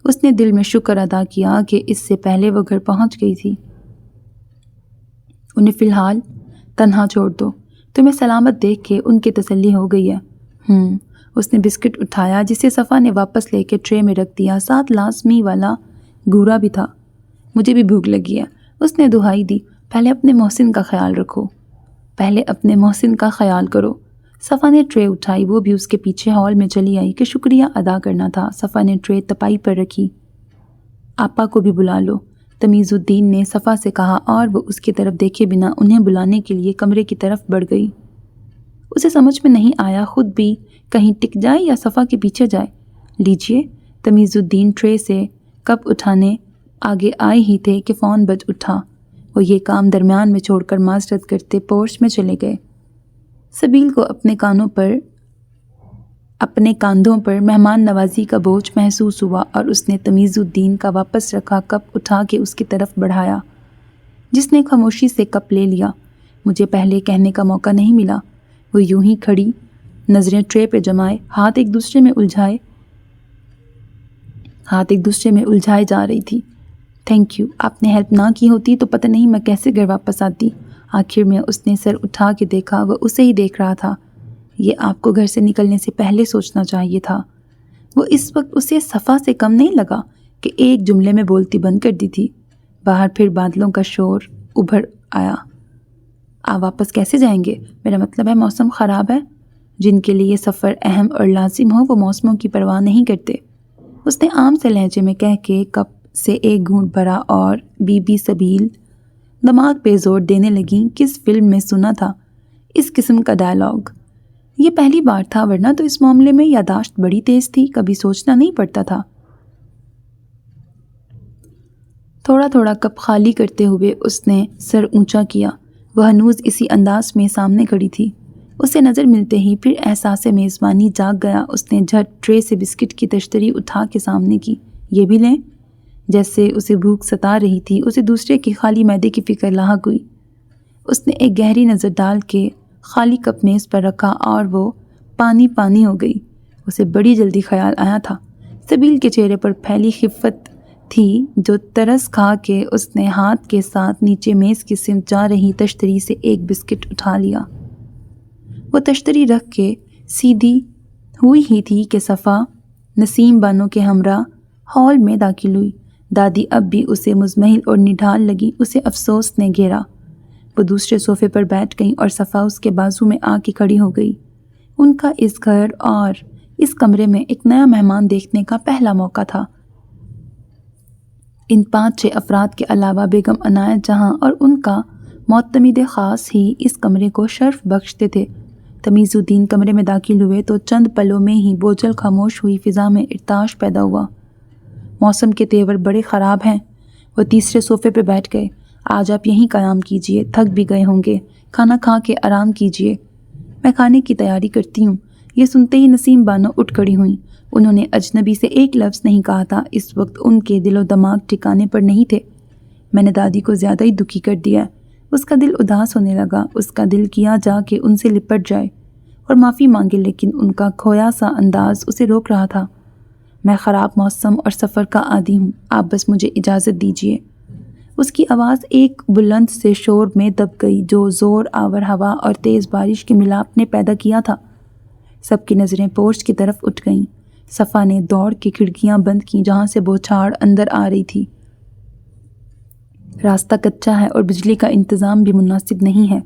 اس نے دل میں شکر ادا کیا کہ اس سے پہلے وہ گھر پہنچ گئی تھی۔ انہیں فی الحال تنہا چھوڑ دو، تمہیں سلامت دیکھ کے ان کی تسلی ہو گئی ہے۔ اس نے بسکٹ اٹھایا جسے صفا نے واپس لے کے ٹرے میں رکھ دیا، ساتھ لازمی والا گورا بھی تھا۔ مجھے بھی بھوک لگی ہے، اس نے دہائی دی۔ پہلے اپنے محسن کا خیال رکھو، پہلے اپنے محسن کا خیال کرو۔ صفا نے ٹرے اٹھائی، وہ بھی اس کے پیچھے ہال میں چلی آئی کہ شکریہ ادا کرنا تھا۔ صفا نے ٹرے تپائی پر رکھی۔ آپا کو بھی بلا لو، تمیز الدین نے صفا سے کہا اور وہ اس کی طرف دیکھے بنا انہیں بلانے کے لیے کمرے کی طرف بڑھ گئی۔ اسے سمجھ میں نہیں آیا خود بھی کہیں ٹک جائے یا صفا کے پیچھے جائے۔ لیجئے، تمیز الدین ٹرے سے کپ اٹھانے آگے آئے ہی تھے کہ فون بج اٹھا۔ وہ یہ کام درمیان میں چھوڑ کر معذرت کرتے پورچ میں چلے گئے۔ سبیل کو اپنے کاندھوں پر مہمان نوازی کا بوجھ محسوس ہوا اور اس نے تمیز الدین کا واپس رکھا کپ اٹھا کے اس کی طرف بڑھایا، جس نے خاموشی سے کپ لے لیا۔ مجھے پہلے کہنے کا موقع نہیں ملا۔ وہ یوں ہی کھڑی، نظریں ٹرے پہ جمائے، ہاتھ ایک دوسرے میں الجھائے جا رہی تھی۔ تھینک یو، آپ نے ہیلپ نہ کی ہوتی تو پتہ نہیں میں کیسے گھر واپس آتی۔ آخر میں اس نے سر اٹھا کے دیکھا، وہ اسے ہی دیکھ رہا تھا۔ یہ آپ کو گھر سے نکلنے سے پہلے سوچنا چاہیے تھا۔ وہ اس وقت اسے صفا سے کم نہیں لگا کہ ایک جملے میں بولتی بند کر دی تھی۔ باہر پھر بادلوں کا شور ابھر آیا۔ آپ واپس کیسے جائیں گے؟ میرا مطلب ہے موسم خراب ہے۔ جن کے لیے سفر اہم اور لازم ہو وہ موسموں کی پرواہ نہیں کرتے، اس نے عام سے لہجے میں کہہ کے کپ سے ایک گھونٹ بھرا اور بی بی سبیل دماغ پہ زور دینے لگیں۔ کس فلم میں سنا تھا اس قسم کا ڈائلاگ؟ یہ پہلی بار تھا، ورنہ تو اس معاملے میں یادداشت بڑی تیز تھی، کبھی سوچنا نہیں پڑتا تھا۔ تھوڑا تھوڑا کپ خالی کرتے ہوئے اس نے سر اونچا کیا۔ وہ ہنوز اسی انداز میں سامنے کھڑی تھی۔ اسے نظر ملتے ہی پھر احساس میزبانی جاگ گیا۔ اس نے جھٹ ٹرے سے بسکٹ کی تشتری اٹھا کے سامنے کی۔ یہ بھی لیں؟ جیسے اسے بھوک ستا رہی تھی، اسے دوسرے کے خالی معدے کی فکر لاحق ہوئی۔ اس نے ایک گہری نظر ڈال کے خالی کپ میز پر رکھا اور وہ پانی ہو گئی۔ اسے بڑی جلدی خیال آیا تھا۔ سبیل کے چہرے پر پھیلی خفت تھی جو ترس کھا کے اس نے ہاتھ کے ساتھ نیچے میز کی سمت جا رہی تشتری سے ایک بسکٹ اٹھا لیا۔ وہ تشتری رکھ کے سیدھی ہوئی ہی تھی کہ صفا نسیم بانو کے ہمراہ ہال میں داخل ہوئی۔ دادی اب بھی اسے مزمحل اور نڈھال لگی۔ اسے افسوس نے گھیرا۔ وہ دوسرے صوفے پر بیٹھ گئیں اور صفا اس کے بازو میں آ کے کھڑی ہو گئی۔ ان کا اس گھر اور اس کمرے میں ایک نیا مہمان دیکھنے کا پہلا موقع تھا۔ ان 5-6 افراد کے علاوہ بیگم عنایت جہاں اور ان کا معتمد خاص ہی اس کمرے کو شرف بخشتے تھے۔ تمیز الدین کمرے میں داخل ہوئے تو چند پلوں میں ہی بوجھل خاموش ہوئی فضا میں ارتعاش پیدا ہوا۔ موسم کے تیور بڑے خراب ہیں۔ وہ تیسرے صوفے پہ بیٹھ گئے۔ آج آپ یہیں قیام کیجئے، تھک بھی گئے ہوں گے، کھانا کھا کے آرام کیجئے۔ میں کھانے کی تیاری کرتی ہوں۔ یہ سنتے ہی نسیم بانو اٹھ کھڑی ہوئیں۔ انہوں نے اجنبی سے ایک لفظ نہیں کہا تھا، اس وقت ان کے دل و دماغ ٹھکانے پر نہیں تھے۔ میں نے دادی کو زیادہ ہی دکھی کر دیا۔ اس کا دل اداس ہونے لگا۔ اس کا دل کیا جا کہ ان سے لپٹ جائے اور معافی مانگے، لیکن ان کا کھویا سا انداز اسے روک رہا تھا۔ میں خراب موسم اور سفر کا عادی ہوں، آپ بس مجھے اجازت دیجیے۔ اس کی آواز ایک بلند سے شور میں دب گئی جو زور آور ہوا اور تیز بارش کے ملاپ نے پیدا کیا تھا۔ سب کی نظریں پورچ کی طرف اٹھ گئیں۔ صفا نے دوڑ کے کھڑکیاں بند کیں جہاں سے بوچھاڑ اندر آ رہی تھی۔ راستہ کچا ہے اور بجلی کا انتظام بھی مناسب نہیں ہے،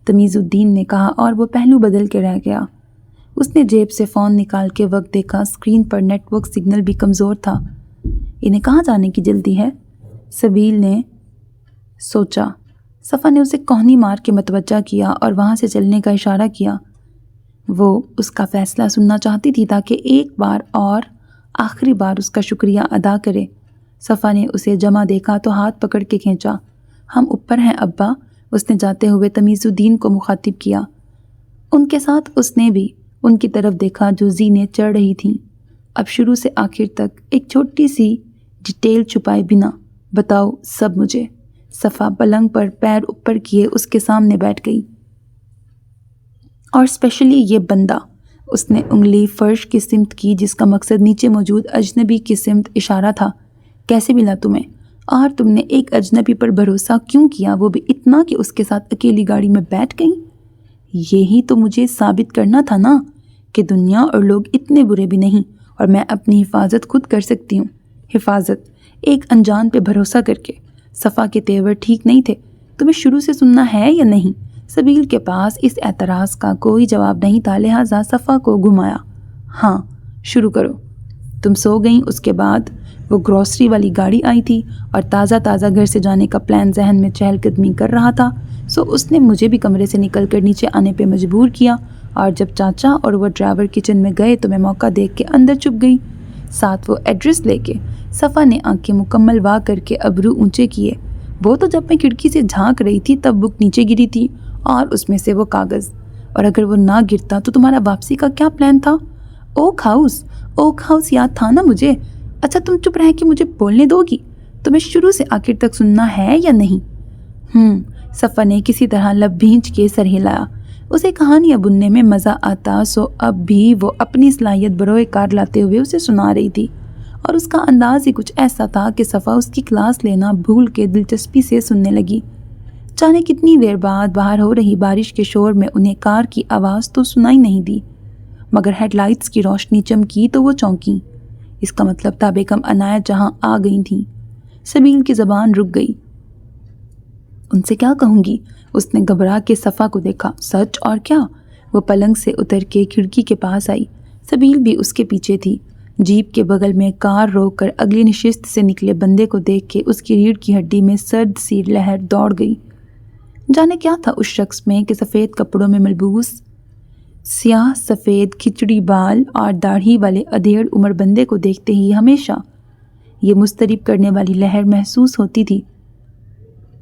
تمیز الدین نے کہا اور وہ پہلو بدل کے رہ گیا۔ اس نے جیب سے فون نکال کے وقت دیکھا، اسکرین پر نیٹ ورک سگنل بھی کمزور تھا۔ انہیں کہاں جانے کی جلدی ہے؟ سبیل نے سوچا۔ صفا نے اسے کوہنی مار کے متوجہ کیا اور وہاں سے چلنے کا اشارہ کیا۔ وہ اس کا فیصلہ سننا چاہتی تھی تاکہ ایک بار اور آخری بار اس کا شکریہ ادا کرے۔ صفا نے اسے جمع دیکھا تو ہاتھ پکڑ کے کھینچا۔ ہم اوپر ہیں ابا، اس نے جاتے ہوئے تمیز الدین کو مخاطب کیا۔ ان کے ساتھ اس نے بھی ان کی طرف دیکھا جو زینے چڑھ رہی تھیں۔ اب شروع سے آخر تک ایک چھوٹی سی ڈیٹیل چھپائے بنا بتاؤ سب مجھے۔ صفا پلنگ پر پیر اوپر کیے اس کے سامنے بیٹھ گئی۔ اور اسپیشلی یہ بندہ، اس نے انگلی فرش کی سمت کی جس کا مقصد نیچے موجود اجنبی کی سمت اشارہ تھا۔ کیسے ملا تمہیں؟ اور تم نے ایک اجنبی پر بھروسہ کیوں کیا، وہ بھی اتنا کہ اس کے ساتھ اکیلی گاڑی میں بیٹھ گئی؟ یہی تو مجھے ثابت کرنا تھا نا کہ دنیا اور لوگ اتنے برے بھی نہیں اور میں اپنی حفاظت خود کر سکتی ہوں۔ حفاظت ایک انجان پہ بھروسہ کر کے۔ صفا کے تیور ٹھیک نہیں تھے۔ تمہیں شروع سے سننا ہے یا نہیں؟ سبیل کے پاس اس اعتراض کا کوئی جواب نہیں تھا، لہٰذا صفا کو گھمایا۔ ہاں شروع کرو۔ تم سو گئیں، اس کے بعد وہ گروسری والی گاڑی آئی تھی اور تازہ تازہ گھر سے جانے کا پلان ذہن میں چہل قدمی کر رہا تھا، سو اس نے مجھے بھی کمرے سے نکل کر نیچے آنے پہ مجبور کیا، اور جب چاچا اور وہ ڈرائیور کچن میں گئے تو میں موقع دیکھ کے اندر چھپ گئی، ساتھ وہ ایڈریس لے کے۔ صفا نے آنکھیں مکمل وا کر کے ابرو اونچے کیے۔ وہ تو جب میں کھڑکی سے جھانک رہی تھی تب بک نیچے گری تھی اور اس میں سے وہ کاغذ، اور اگر وہ نہ گرتا تو تمہارا واپسی کا کیا پلان تھا؟ اوک ہاؤس یاد تھا نا مجھے۔ اچھا تم چپ رہ کے مجھے بولنے دو گی؟ تمہیں شروع سے آخر تک سننا ہے یا نہیں؟ صفا نے کسی طرح لب بھینچ کے سر ہلایا۔ اسے کہانیاں بننے میں مزہ آتا، سو اب بھی وہ اپنی صلاحیت بروئے کار لاتے ہوئے اسے سنا رہی تھی، اور اس کا انداز ہی کچھ ایسا تھا کہ صفا اس کی کلاس لینا بھول کے دلچسپی سے سننے لگی۔ جانے کتنی دیر بعد باہر ہو رہی بارش کے شور میں انہیں کار کی آواز تو سنائی نہیں دی، مگر ہیڈ لائٹس کی روشنی چمکی تو وہ چونکیں۔ اس کا مطلب تھا بیگم عنایت جہاں آ گئی تھیں۔ سبیل کی زبان رک گئی۔ ان سے کیا کہوں گی؟ اس نے گھبرا کے صفا کو دیکھا۔ سچ اور کیا؟ وہ پلنگ سے اتر کے کھڑکی کے پاس آئی۔ سبیل بھی اس کے پیچھے تھی۔ جیپ کے بغل میں کار روک کر اگلی نشست سے نکلے بندے کو دیکھ کے اس کی ریڑھ کی ہڈی میں سرد سی لہر دوڑ گئی۔ جانے کیا تھا اس شخص میں کہ سفید کپڑوں میں ملبوس، سیاہ سفید کھچڑی بال اور داڑھی والے ادھیڑ عمر بندے کو دیکھتے ہی ہمیشہ یہ مضطرب کرنے والی لہر محسوس ہوتی تھی۔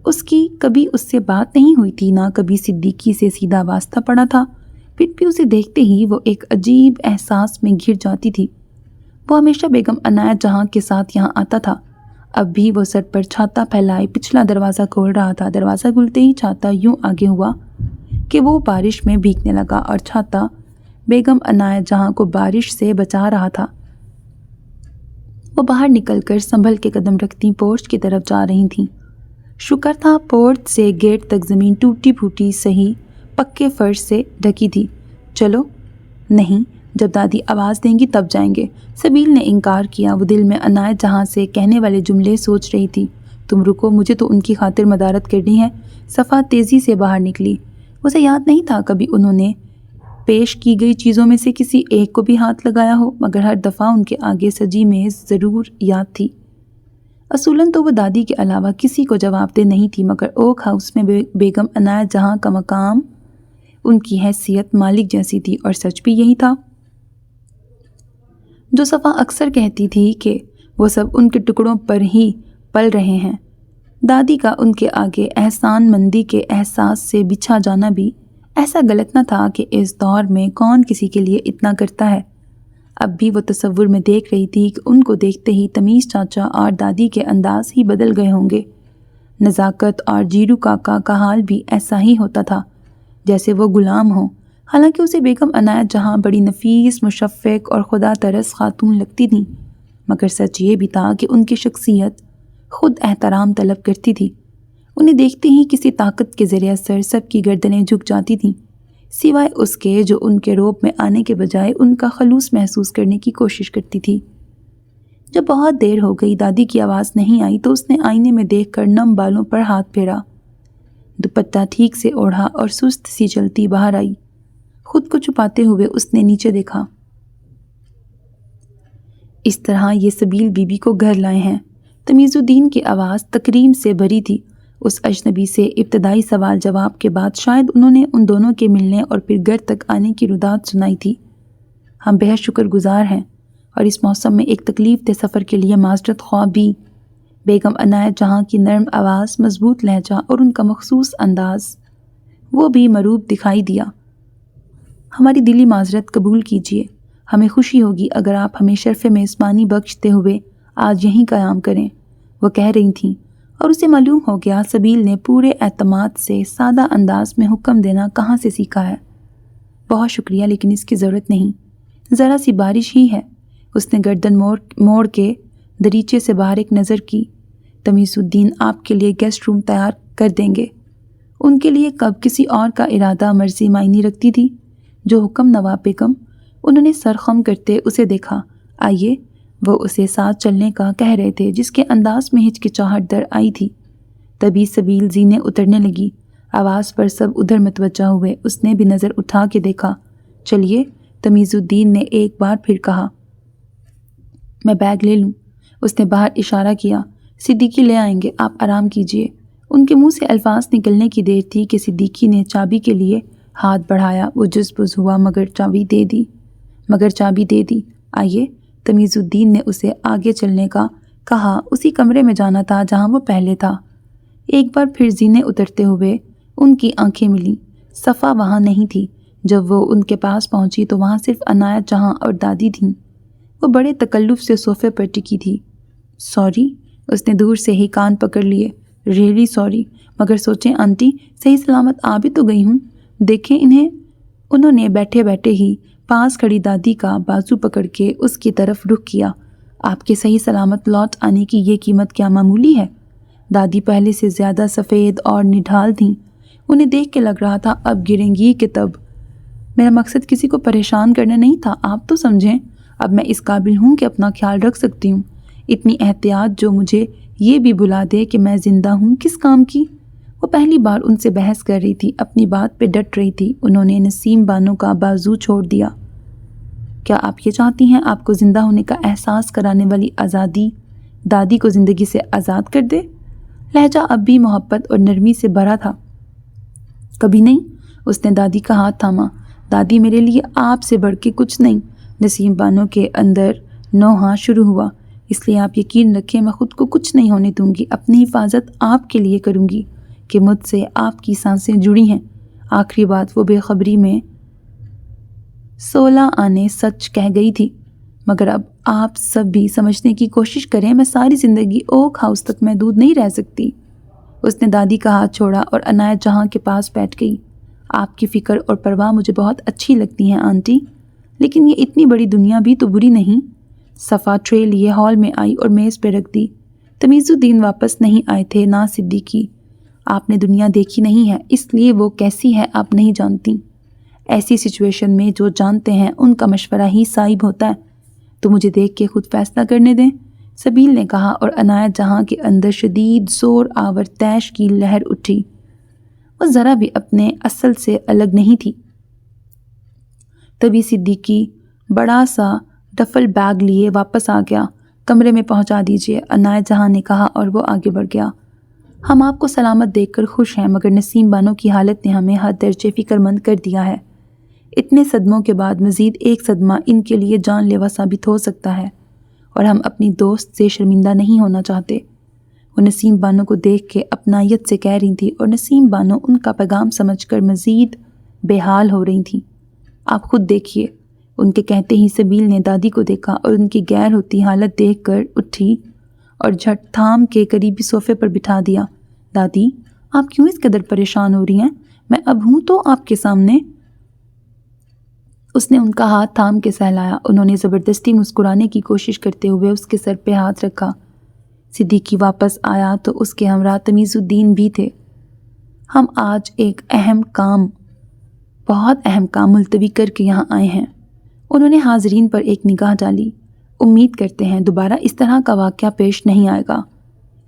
اس کی کبھی اس سے بات نہیں ہوئی تھی، نہ کبھی صدیقی سے سیدھا واسطہ پڑا تھا، پھر بھی اسے دیکھتے ہی وہ ایک عجیب احساس میں گھر جاتی تھی۔ وہ ہمیشہ بیگم عنایت جہاں کے ساتھ یہاں آتا تھا۔ اب بھی وہ سر پر چھاتا پھیلائے پچھلا دروازہ کھول رہا تھا۔ دروازہ کھلتے ہی چھاتا یوں آگے ہوا کہ وہ بارش میں بھیگنے لگا، اور چھاتا بیگم عنایت جہاں کو بارش سے بچا رہا تھا۔ وہ باہر نکل کر سنبھل کے قدم رکھتی پورچ کی طرف جا رہی تھیں۔ شکر تھا پورچ سے گیٹ تک زمین ٹوٹی پھوٹی صحیح پکے فرش سے ڈھکی تھی۔ چلو نہیں، جب دادی آواز دیں گی تب جائیں گے۔ سبیل نے انکار کیا۔ وہ دل میں عنایت جہاں سے کہنے والے جملے سوچ رہی تھی۔ تم رکو، مجھے تو ان کی خاطر مدارت کرنی ہے۔ صفا تیزی سے باہر نکلی۔ اسے یاد نہیں تھا کبھی انہوں نے پیش کی گئی چیزوں میں سے کسی ایک کو بھی ہاتھ لگایا ہو، مگر ہر دفعہ ان کے آگے سجی میز ضرور یاد تھی۔ اصولاً تو وہ دادی کے علاوہ کسی کو جواب دہ نہیں تھی، مگر اوک ہاؤس میں بیگم عنایت جہاں کا مقام ان کی حیثیت مالک جیسی تھی، اور سچ بھی یہی تھا جو صفا اکثر کہتی تھی کہ وہ سب ان کے ٹکڑوں پر ہی پل رہے ہیں۔ دادی کا ان کے آگے احسان مندی کے احساس سے بچھا جانا بھی ایسا غلط نہ تھا کہ اس دور میں کون کسی کے لیے اتنا کرتا ہے۔ اب بھی وہ تصور میں دیکھ رہی تھی کہ ان کو دیکھتے ہی تمیز چاچا اور دادی کے انداز ہی بدل گئے ہوں گے۔ نزاکت اور جیرو کاکا کا حال بھی ایسا ہی ہوتا تھا جیسے وہ غلام ہوں، حالانکہ اسے بیگم عنایت جہاں بڑی نفیس، مشفق اور خدا ترس خاتون لگتی تھیں، مگر سچ یہ بھی تھا کہ ان کی شخصیت خود احترام طلب کرتی تھی۔ انہیں دیکھتے ہی کسی طاقت کے ذریعے اثر سب کی گردنیں جھک جاتی تھیں، سوائے اس کے جو ان کے روب میں آنے کے بجائے ان کا خلوص محسوس کرنے کی کوشش کرتی تھی۔ جب بہت دیر ہو گئی دادی کی آواز نہیں آئی تو اس نے آئینے میں دیکھ کر نم بالوں پر ہاتھ پھیرا، دوپٹہ ٹھیک سے اوڑھا اور سست سی چلتی باہر آئی۔ خود کو چھپاتے ہوئے اس نے نیچے دیکھا۔ اس طرح یہ سبیل بی بی کو گھر لائے ہیں۔ تمیز الدین کی آواز تکریم سے بھری تھی۔ اس اجنبی سے ابتدائی سوال جواب کے بعد شاید انہوں نے ان دونوں کے ملنے اور پھر گھر تک آنے کی ردات سنائی تھی۔ ہم بہت شکر گزار ہیں اور اس موسم میں ایک تکلیف دہ سفر کے لیے معذرت خواہ بھی۔ بیگم عنایت جہاں کی نرم آواز، مضبوط لہجہ اور ان کا مخصوص انداز وہ بھی مروب دکھائی دیا۔ ہماری دلی معذرت قبول کیجیے، ہمیں خوشی ہوگی اگر آپ ہمیں شرف میزبانی بخشتے ہوئے آج یہیں قیام کریں، وہ کہہ رہی تھیں، اور اسے معلوم ہو گیا سبیل نے پورے اعتماد سے سادہ انداز میں حکم دینا کہاں سے سیکھا ہے۔ بہت شکریہ، لیکن اس کی ضرورت نہیں، ذرا سی بارش ہی ہے۔ اس نے گردن موڑ کے دریچے سے باہر ایک نظر کی۔ تمیز الدین آپ کے لیے گیسٹ روم تیار کر دیں گے۔ ان کے لیے کب کسی اور کا ارادہ مرضی معنی رکھتی تھی؟ جو حکم نواب بیگم۔ انہوں نے سر خم کرتے اسے دیکھا۔ آئیے، وہ اسے ساتھ چلنے کا کہہ رہے تھے جس کے انداز میں ہچکچاہٹ در آئی تھی۔ تبھی سبیل زینے اترنے لگی۔ آواز پر سب ادھر متوجہ ہوئے۔ اس نے بھی نظر اٹھا کے دیکھا۔ چلیے، تمیز الدین نے ایک بار پھر کہا۔ میں بیگ لے لوں؟ اس نے باہر اشارہ کیا۔ صدیقی لے آئیں گے، آپ آرام کیجیے۔ ان کے منہ سے الفاظ نکلنے کی دیر تھی کہ صدیقی نے چابی کے لیے ہاتھ بڑھایا۔ وہ جزبز ہوا مگر چابی دے دی۔ آئیے، تمیز الدین نے اسے آگے چلنے کا کہا۔ اسی کمرے میں جانا تھا جہاں وہ پہلے تھا۔ ایک بار پھر زینے اترتے ہوئے ان کی آنکھیں ملیں۔ صفا وہاں نہیں تھی۔ جب وہ ان کے پاس پہنچی تو وہاں صرف عنایت جہاں اور دادی تھیں۔ وہ بڑے تکلف سے صوفے پر ٹکی تھی۔ سوری، اس نے دور سے ہی کان پکڑ لیے۔ ریئلی سوری، مگر سوچیں آنٹی، صحیح سلامت آ بھی تو گئی ہوں، دیکھیں انہیں۔ انہوں نے بیٹھے بیٹھے ہی پاس کھڑی دادی کا بازو پکڑ کے اس کی طرف رخ کیا۔ آپ کے صحیح سلامت لوٹ آنے کی یہ قیمت کیا معمولی ہے؟ دادی پہلے سے زیادہ سفید اور نڈھال تھیں۔ انہیں دیکھ کے لگ رہا تھا اب گریں گی کہ تب۔ میرا مقصد کسی کو پریشان کرنا نہیں تھا، آپ تو سمجھیں۔ اب میں اس قابل ہوں کہ اپنا خیال رکھ سکتی ہوں۔ اتنی احتیاط جو مجھے یہ بھی بلا دے کہ میں زندہ ہوں کس کام کی؟ وہ پہلی بار ان سے بحث کر رہی تھی، اپنی بات پہ ڈٹ رہی تھی۔ انہوں نے نسیم بانو کا بازو چھوڑ دیا۔ کیا آپ یہ چاہتی ہیں آپ کو زندہ ہونے کا احساس کرانے والی آزادی دادی کو زندگی سے آزاد کر دے؟ لہجہ اب بھی محبت اور نرمی سے بھرا تھا۔ کبھی نہیں، اس نے دادی کا ہاتھ تھاما۔ دادی، میرے لیے آپ سے بڑھ کے کچھ نہیں۔ نسیم بانو کے اندر نوحہ شروع ہوا۔ اس لیے آپ یقین رکھیں میں خود کو کچھ نہیں ہونے دوں گی، اپنی حفاظت آپ کے لیے کروں گی کہ مجھ سے آپ کی سانسیں جڑی ہیں۔ آخری بات وہ بے خبری میں 16 آنے سچ کہہ گئی تھی۔ مگر اب آپ سب بھی سمجھنے کی کوشش کریں، میں ساری زندگی اوک ہاؤس تک محدود نہیں رہ سکتی۔ اس نے دادی کا ہاتھ چھوڑا اور عنایت جہاں کے پاس بیٹھ گئی۔ آپ کی فکر اور پرواہ مجھے بہت اچھی لگتی ہیں آنٹی، لیکن یہ اتنی بڑی دنیا بھی تو بری نہیں۔ صفا ٹرے لیے ہال میں آئی اور میز پہ رکھ دی۔ تمیز الدین واپس نہیں آئے تھے، نہ صدیقی۔ آپ نے دنیا دیکھی نہیں ہے، اس لیے وہ کیسی ہے آپ نہیں جانتی۔ ایسی سچویشن میں جو جانتے ہیں ان کا مشورہ ہی صائب ہوتا ہے، تو مجھے دیکھ کے خود فیصلہ کرنے دیں، سبیل نے کہا، اور عنایت جہاں کے اندر شدید زور آور طیش کی لہر اٹھی۔ وہ ذرا بھی اپنے اصل سے الگ نہیں تھی۔ تبھی صدیقی بڑا سا ڈفل بیگ لیے واپس آ گیا۔ کمرے میں پہنچا دیجیے، عنایت جہاں نے کہا اور وہ آگے بڑھ گیا۔ ہم آپ کو سلامت دیکھ کر خوش ہیں، مگر نسیم بانو کی حالت نے ہمیں حد درجے فکر مند کر دیا ہے۔ اتنے صدموں کے بعد مزید ایک صدمہ ان کے لیے جان لیوا ثابت ہو سکتا ہے، اور ہم اپنی دوست سے شرمندہ نہیں ہونا چاہتے۔ وہ نسیم بانو کو دیکھ کے اپنائیت سے کہہ رہی تھی، اور نسیم بانو ان کا پیغام سمجھ کر مزید بے حال ہو رہی تھیں۔ آپ خود دیکھیے، ان کے کہتے ہی سبیل نے دادی کو دیکھا اور ان کی غیر ہوتی حالت دیکھ کر اٹھی اور جھٹ تھام کے قریبی صوفے پر بٹھا دیا۔ دادی، آپ کیوں اس قدر پریشان ہو رہی ہیں؟ میں اب ہوں تو آپ کے سامنے۔ اس نے ان کا ہاتھ تھام کے سہلایا۔ انہوں نے زبردستی مسکرانے کی کوشش کرتے ہوئے اس کے سر پہ ہاتھ رکھا۔ صدیقی واپس آیا تو اس کے ہمراہ تمیز الدین بھی تھے۔ ہم آج ایک بہت اہم کام ملتوی کر کے یہاں آئے ہیں۔ انہوں نے حاضرین پر ایک نگاہ ڈالی۔ امید کرتے ہیں دوبارہ اس طرح کا واقعہ پیش نہیں آئے گا۔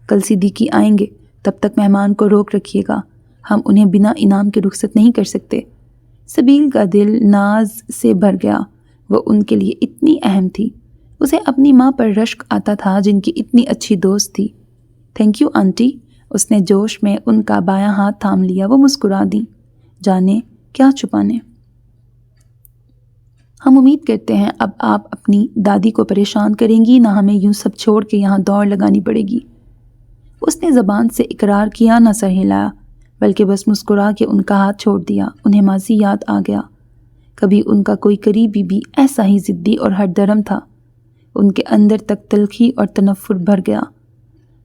کل صدیقی آئیں گے، تب تک مہمان کو روک رکھیے گا۔ ہم انہیں بنا انعام کے رخصت نہیں کر سکتے۔ سبیل کا دل ناز سے بھر گیا، وہ ان کے لیے اتنی اہم تھی۔ اسے اپنی ماں پر رشک آتا تھا جن کی اتنی اچھی دوست تھی۔ تھینک یو آنٹی، اس نے جوش میں ان کا بایاں ہاتھ تھام لیا۔ وہ مسکرا دیں، جانے کیا چھپانے۔ ہم امید کرتے ہیں اب آپ اپنی دادی کو پریشان کریں گی نہ ہمیں یوں سب چھوڑ کے یہاں دوڑ لگانی پڑے گی۔ اس نے زبان سے اقرار کیا نہ سر ہلایا، بلکہ بس مسکرا کے ان کا ہاتھ چھوڑ دیا۔ انہیں ماضی یاد آ گیا، کبھی ان کا کوئی قریبی بھی ایسا ہی ضدی اور ہٹ درم تھا۔ ان کے اندر تک تلخی اور تنفر بھر گیا۔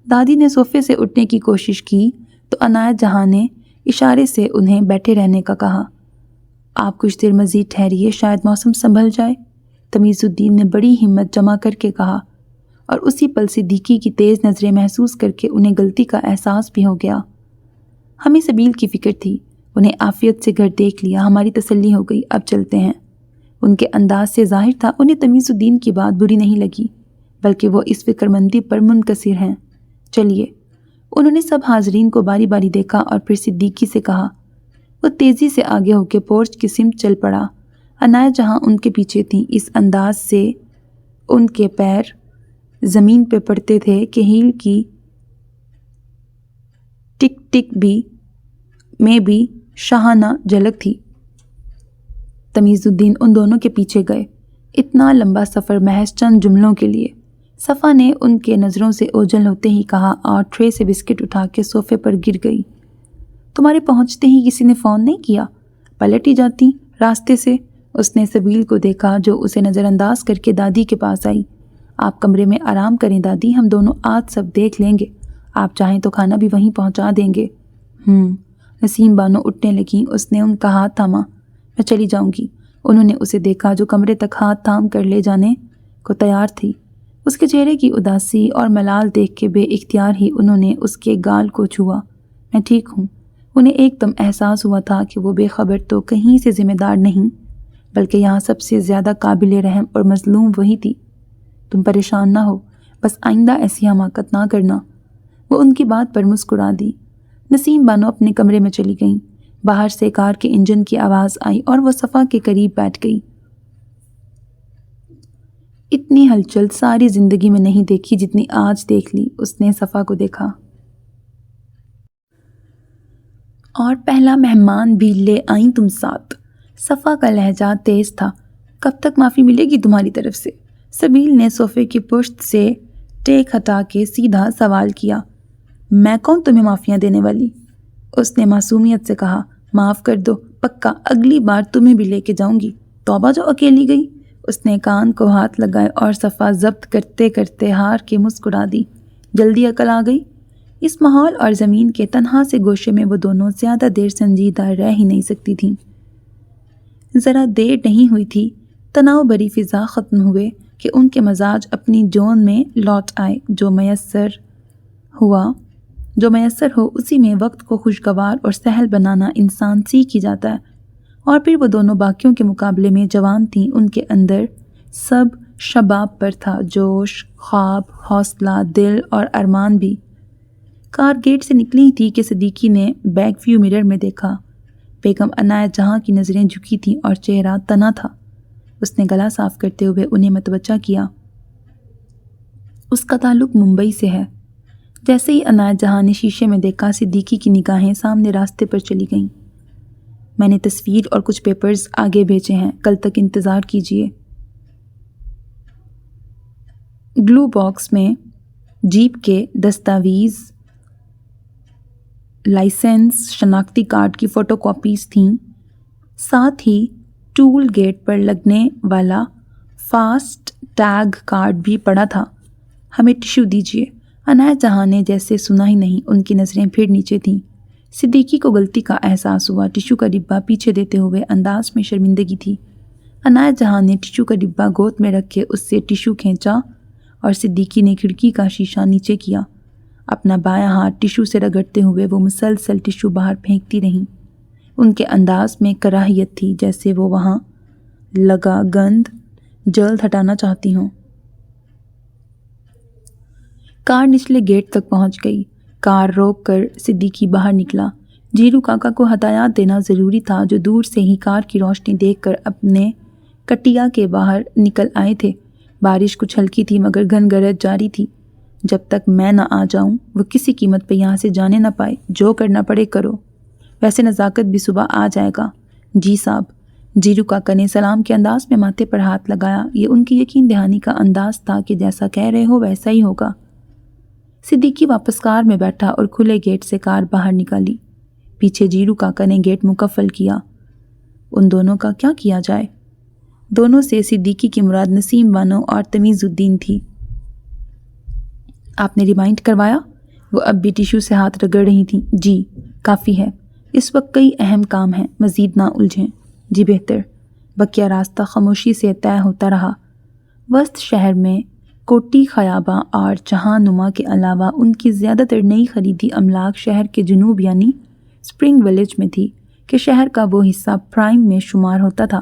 دادی نے صوفے سے اٹھنے کی کوشش کی تو عنایت جہاں نے اشارے سے انہیں بیٹھے رہنے کا کہا۔ آپ کچھ دیر مزید ٹھہریے، شاید موسم سنبھل جائے، تمیز الدین نے بڑی ہمت جمع کر کے کہا، اور اسی پل صدیقی کی تیز نظریں محسوس کر کے انہیں غلطی کا احساس بھی ہو گیا۔ ہمیں سبیل کی فکر تھی، انہیں عافیت سے گھر دیکھ لیا، ہماری تسلی ہو گئی، اب چلتے ہیں۔ ان کے انداز سے ظاہر تھا انہیں تمیز الدین کی بات بری نہیں لگی، بلکہ وہ اس فکر مندی پر منکسر ہیں۔ چلیے۔ انہوں نے سب حاضرین کو باری باری دیکھا اور پھر صدیقی سے کہا۔ وہ تیزی سے آگے ہو کے پورچ کی سمت چل پڑا۔ عنایت جہاں ان کے پیچھے تھیں، اس انداز سے ان کے پیر زمین پہ پڑتے تھے کہ ہیل کی ٹک ٹک میں بھی شاہانہ جھلک تھی۔ تمیز الدین ان دونوں کے پیچھے گئے۔ اتنا لمبا سفر محض چند جملوں کے لیے۔ صفا نے ان کے نظروں سے اوجھل ہوتے ہی کہا اور ٹرے سے بسکٹ اٹھا کے صوفے پر گر گئی۔ تمہارے پہنچتے ہی کسی نے فون نہیں کیا؟ پلٹ ہی جاتی راستے سے۔ اس نے سبیل کو دیکھا جو اسے نظر انداز کر کے دادی کے پاس آئی۔ آپ کمرے میں آرام کریں دادی، ہم دونوں آج سب دیکھ لیں گے، آپ چاہیں تو کھانا بھی وہیں پہنچا دیں گے۔ نسیم بانو اٹھنے لگیں۔ اس نے ان کا ہاتھ تھاما۔ میں چلی جاؤں گی۔ انہوں نے اسے دیکھا جو کمرے تک ہاتھ تھام کر لے جانے کو تیار تھی۔ اس کے چہرے کی اداسی اور ملال دیکھ کے بے اختیار ہی انہوں نے اس کے گال کو چھوا۔ میں ٹھیک ہوں۔ انہیں ایک دم احساس ہوا تھا کہ وہ بے خبر تو کہیں سے ذمہ دار نہیں، بلکہ یہاں سب سے زیادہ قابل رحم اور مظلوم وہی تھی۔ تم پریشان نہ ہو، بس آئندہ ایسی حماقت نہ کرنا۔ وہ ان کی بات پر مسکرا دی۔ نسیم بانو اپنے کمرے میں چلی گئیں۔ باہر سے کار کے انجن کی آواز آئی اور وہ صفا کے قریب بیٹھ گئی۔ اتنی ہلچل ساری زندگی میں نہیں دیکھی جتنی آج دیکھ لی۔ اس نے صفا کو دیکھا۔ اور پہلا مہمان بھی لے آئیں تم ساتھ۔ صفا کا لہجہ تیز تھا۔ کب تک معافی ملے گی تمہاری طرف سے؟ سبیل نے صوفے کی پشت سے ٹیک ہٹا کے سیدھا سوال کیا۔ میں کون تمہیں معافیاں دینے والی؟ اس نے معصومیت سے کہا۔ معاف کر دو، پکا اگلی بار تمہیں بھی لے کے جاؤں گی۔ توبہ جو اکیلی گئی۔ اس نے کان کو ہاتھ لگائے اور صفا ضبط کرتے کرتے ہار کے مسکرا دی۔ جلدی عقل آ گئی؟ اس ماحول اور زمین کے تنہا سے گوشے میں وہ دونوں زیادہ دیر سنجیدہ رہ ہی نہیں سکتی تھیں۔ ذرا دیر نہیں ہوئی تھی، تناؤ بھری فضا ختم ہوئے کہ ان کے مزاج اپنی جون میں لوٹ آئے۔ جو میسر ہو اسی میں وقت کو خوشگوار اور سہل بنانا انسان سیکھ ہی جاتا ہے۔ اور پھر وہ دونوں باقیوں کے مقابلے میں جوان تھیں۔ ان کے اندر سب شباب پر تھا، جوش، خواب، حوصلہ، دل اور ارمان بھی۔ کار گیٹ سے نکلی تھی کہ صدیقی نے بیک ویو مرر میں دیکھا۔ بیگم عنایت جہاں کی نظریں جھکی تھیں اور چہرہ تنا تھا۔ اس نے گلا صاف کرتے ہوئے انہیں متوجہ کیا۔ اس کا تعلق ممبئی سے ہے۔ جیسے ہی عنایت جہاں نے شیشے میں دیکھا، صدیقی کی نگاہیں سامنے راستے پر چلی گئیں۔ میں نے تصویر اور کچھ پیپرز آگے بھیجے ہیں، کل تک انتظار کیجیے۔ گلو باکس میں جیپ کے دستاویز، لائسنس، شناختی کارڈ کی فوٹو کاپیز تھیں، ساتھ ہی ٹول گیٹ پر لگنے والا فاسٹ ٹیگ کارڈ بھی پڑا تھا۔ ہمیں ٹشو دیجیے۔ عنایت جہاں نے جیسے سنا ہی نہیں، ان کی نظریں پھر نیچے تھیں۔ صدیقی کو غلطی کا احساس ہوا۔ ٹشو کا ڈبہ پیچھے دیتے ہوئے انداز میں شرمندگی تھی۔ عنایت جہاں نے ٹشو کا ڈبہ گود میں رکھ کے اس سے ٹشو کھینچا اور صدیقی نے کھڑکی کا شیشہ نیچے کیا۔ اپنا بایاں ہاتھ ٹشو سے رگڑتے ہوئے وہ مسلسل ٹشو باہر پھینکتی رہیں۔ ان کے انداز میں کراہیت تھی، جیسے وہ وہاں لگا گند جلد ہٹانا چاہتی ہوں۔ کار نچلے گیٹ تک پہنچ گئی۔ کار روک کر صدیقی باہر نکلا۔ جیرو کاکا کو ہدایات دینا ضروری تھا، جو دور سے ہی کار کی روشنی دیکھ کر اپنے کٹیا کے باہر نکل آئے تھے۔ بارش کچھ ہلکی تھی مگر گھن گرج جاری تھی۔ جب تک میں نہ آ جاؤں وہ کسی قیمت پہ یہاں سے جانے نہ پائے، جو کرنا پڑے کرو۔ ویسے نزاکت بھی صبح آ جائے گا۔ جی صاحب۔ جیرو کاکا نے سلام کے انداز میں ماتھے پر ہاتھ لگایا۔ یہ ان کی یقین دہانی کا انداز تھا کہ جیسا کہہ رہے ہو ویسا ہی ہوگا۔ صدیقی واپس کار میں بیٹھا اور کھلے گیٹ سے کار باہر نکالی۔ پیچھے جیرو کاکا نے گیٹ مقفل کیا۔ ان دونوں کا کیا کیا جائے؟ دونوں سے صدیقی کی مراد نسیم بانو اور تمیز الدین تھی۔ آپ نے ریمائنڈ کروایا؟ وہ اب بھی ٹیشو سے ہاتھ رگڑ رہی تھیں۔ جی کافی ہے، اس وقت کئی اہم کام ہیں، مزید نہ الجھیں۔ جی بہتر۔ بقیہ راستہ خاموشی سے طے ہوتا رہا۔ وسط شہر میں کوٹی خیاباں اور جہاں نما کے علاوہ ان کی زیادہ تر نئی خریدی املاک شہر کے جنوب یعنی سپرنگ ویلیج میں تھی کہ شہر کا وہ حصہ پرائم میں شمار ہوتا تھا۔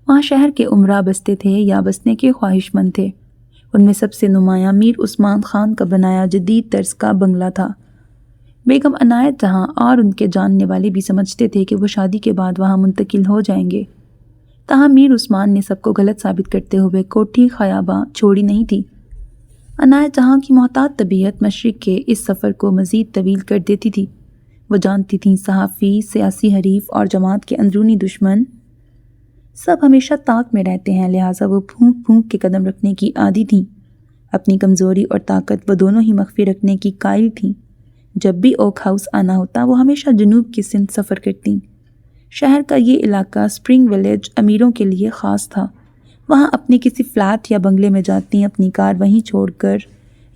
وہاں شہر کے عمرہ بستے تھے یا بسنے کے خواہش مند تھے۔ ان میں سب سے نمایاں میر عثمان خان کا بنایا جدید طرز کا بنگلہ تھا۔ بیگم عنایت جہاں اور ان کے جاننے والے بھی سمجھتے تھے کہ وہ شادی کے بعد وہاں منتقل ہو جائیں گے۔ تاہم میر عثمان نے سب کو غلط ثابت کرتے ہوئے کوٹھی خیاباں چھوڑی نہیں تھی۔ عنایت جہاں کی محتاط طبیعت مشرق کے اس سفر کو مزید طویل کر دیتی تھی۔ وہ جانتی تھیں صحافی، سیاسی حریف اور جماعت کے اندرونی دشمن سب ہمیشہ طاق میں رہتے ہیں، لہٰذا وہ پھونک پھونک کے قدم رکھنے کی عادی تھیں۔ اپنی کمزوری اور طاقت وہ دونوں ہی مخفی رکھنے کی قائل تھیں۔ جب بھی اوک ہاؤس آنا ہوتا وہ ہمیشہ جنوب کی سمت سفر کرتیں۔ شہر کا یہ علاقہ سپرنگ ویلیج امیروں کے لیے خاص تھا۔ وہاں اپنے کسی فلیٹ یا بنگلے میں جاتیں، اپنی کار وہیں چھوڑ کر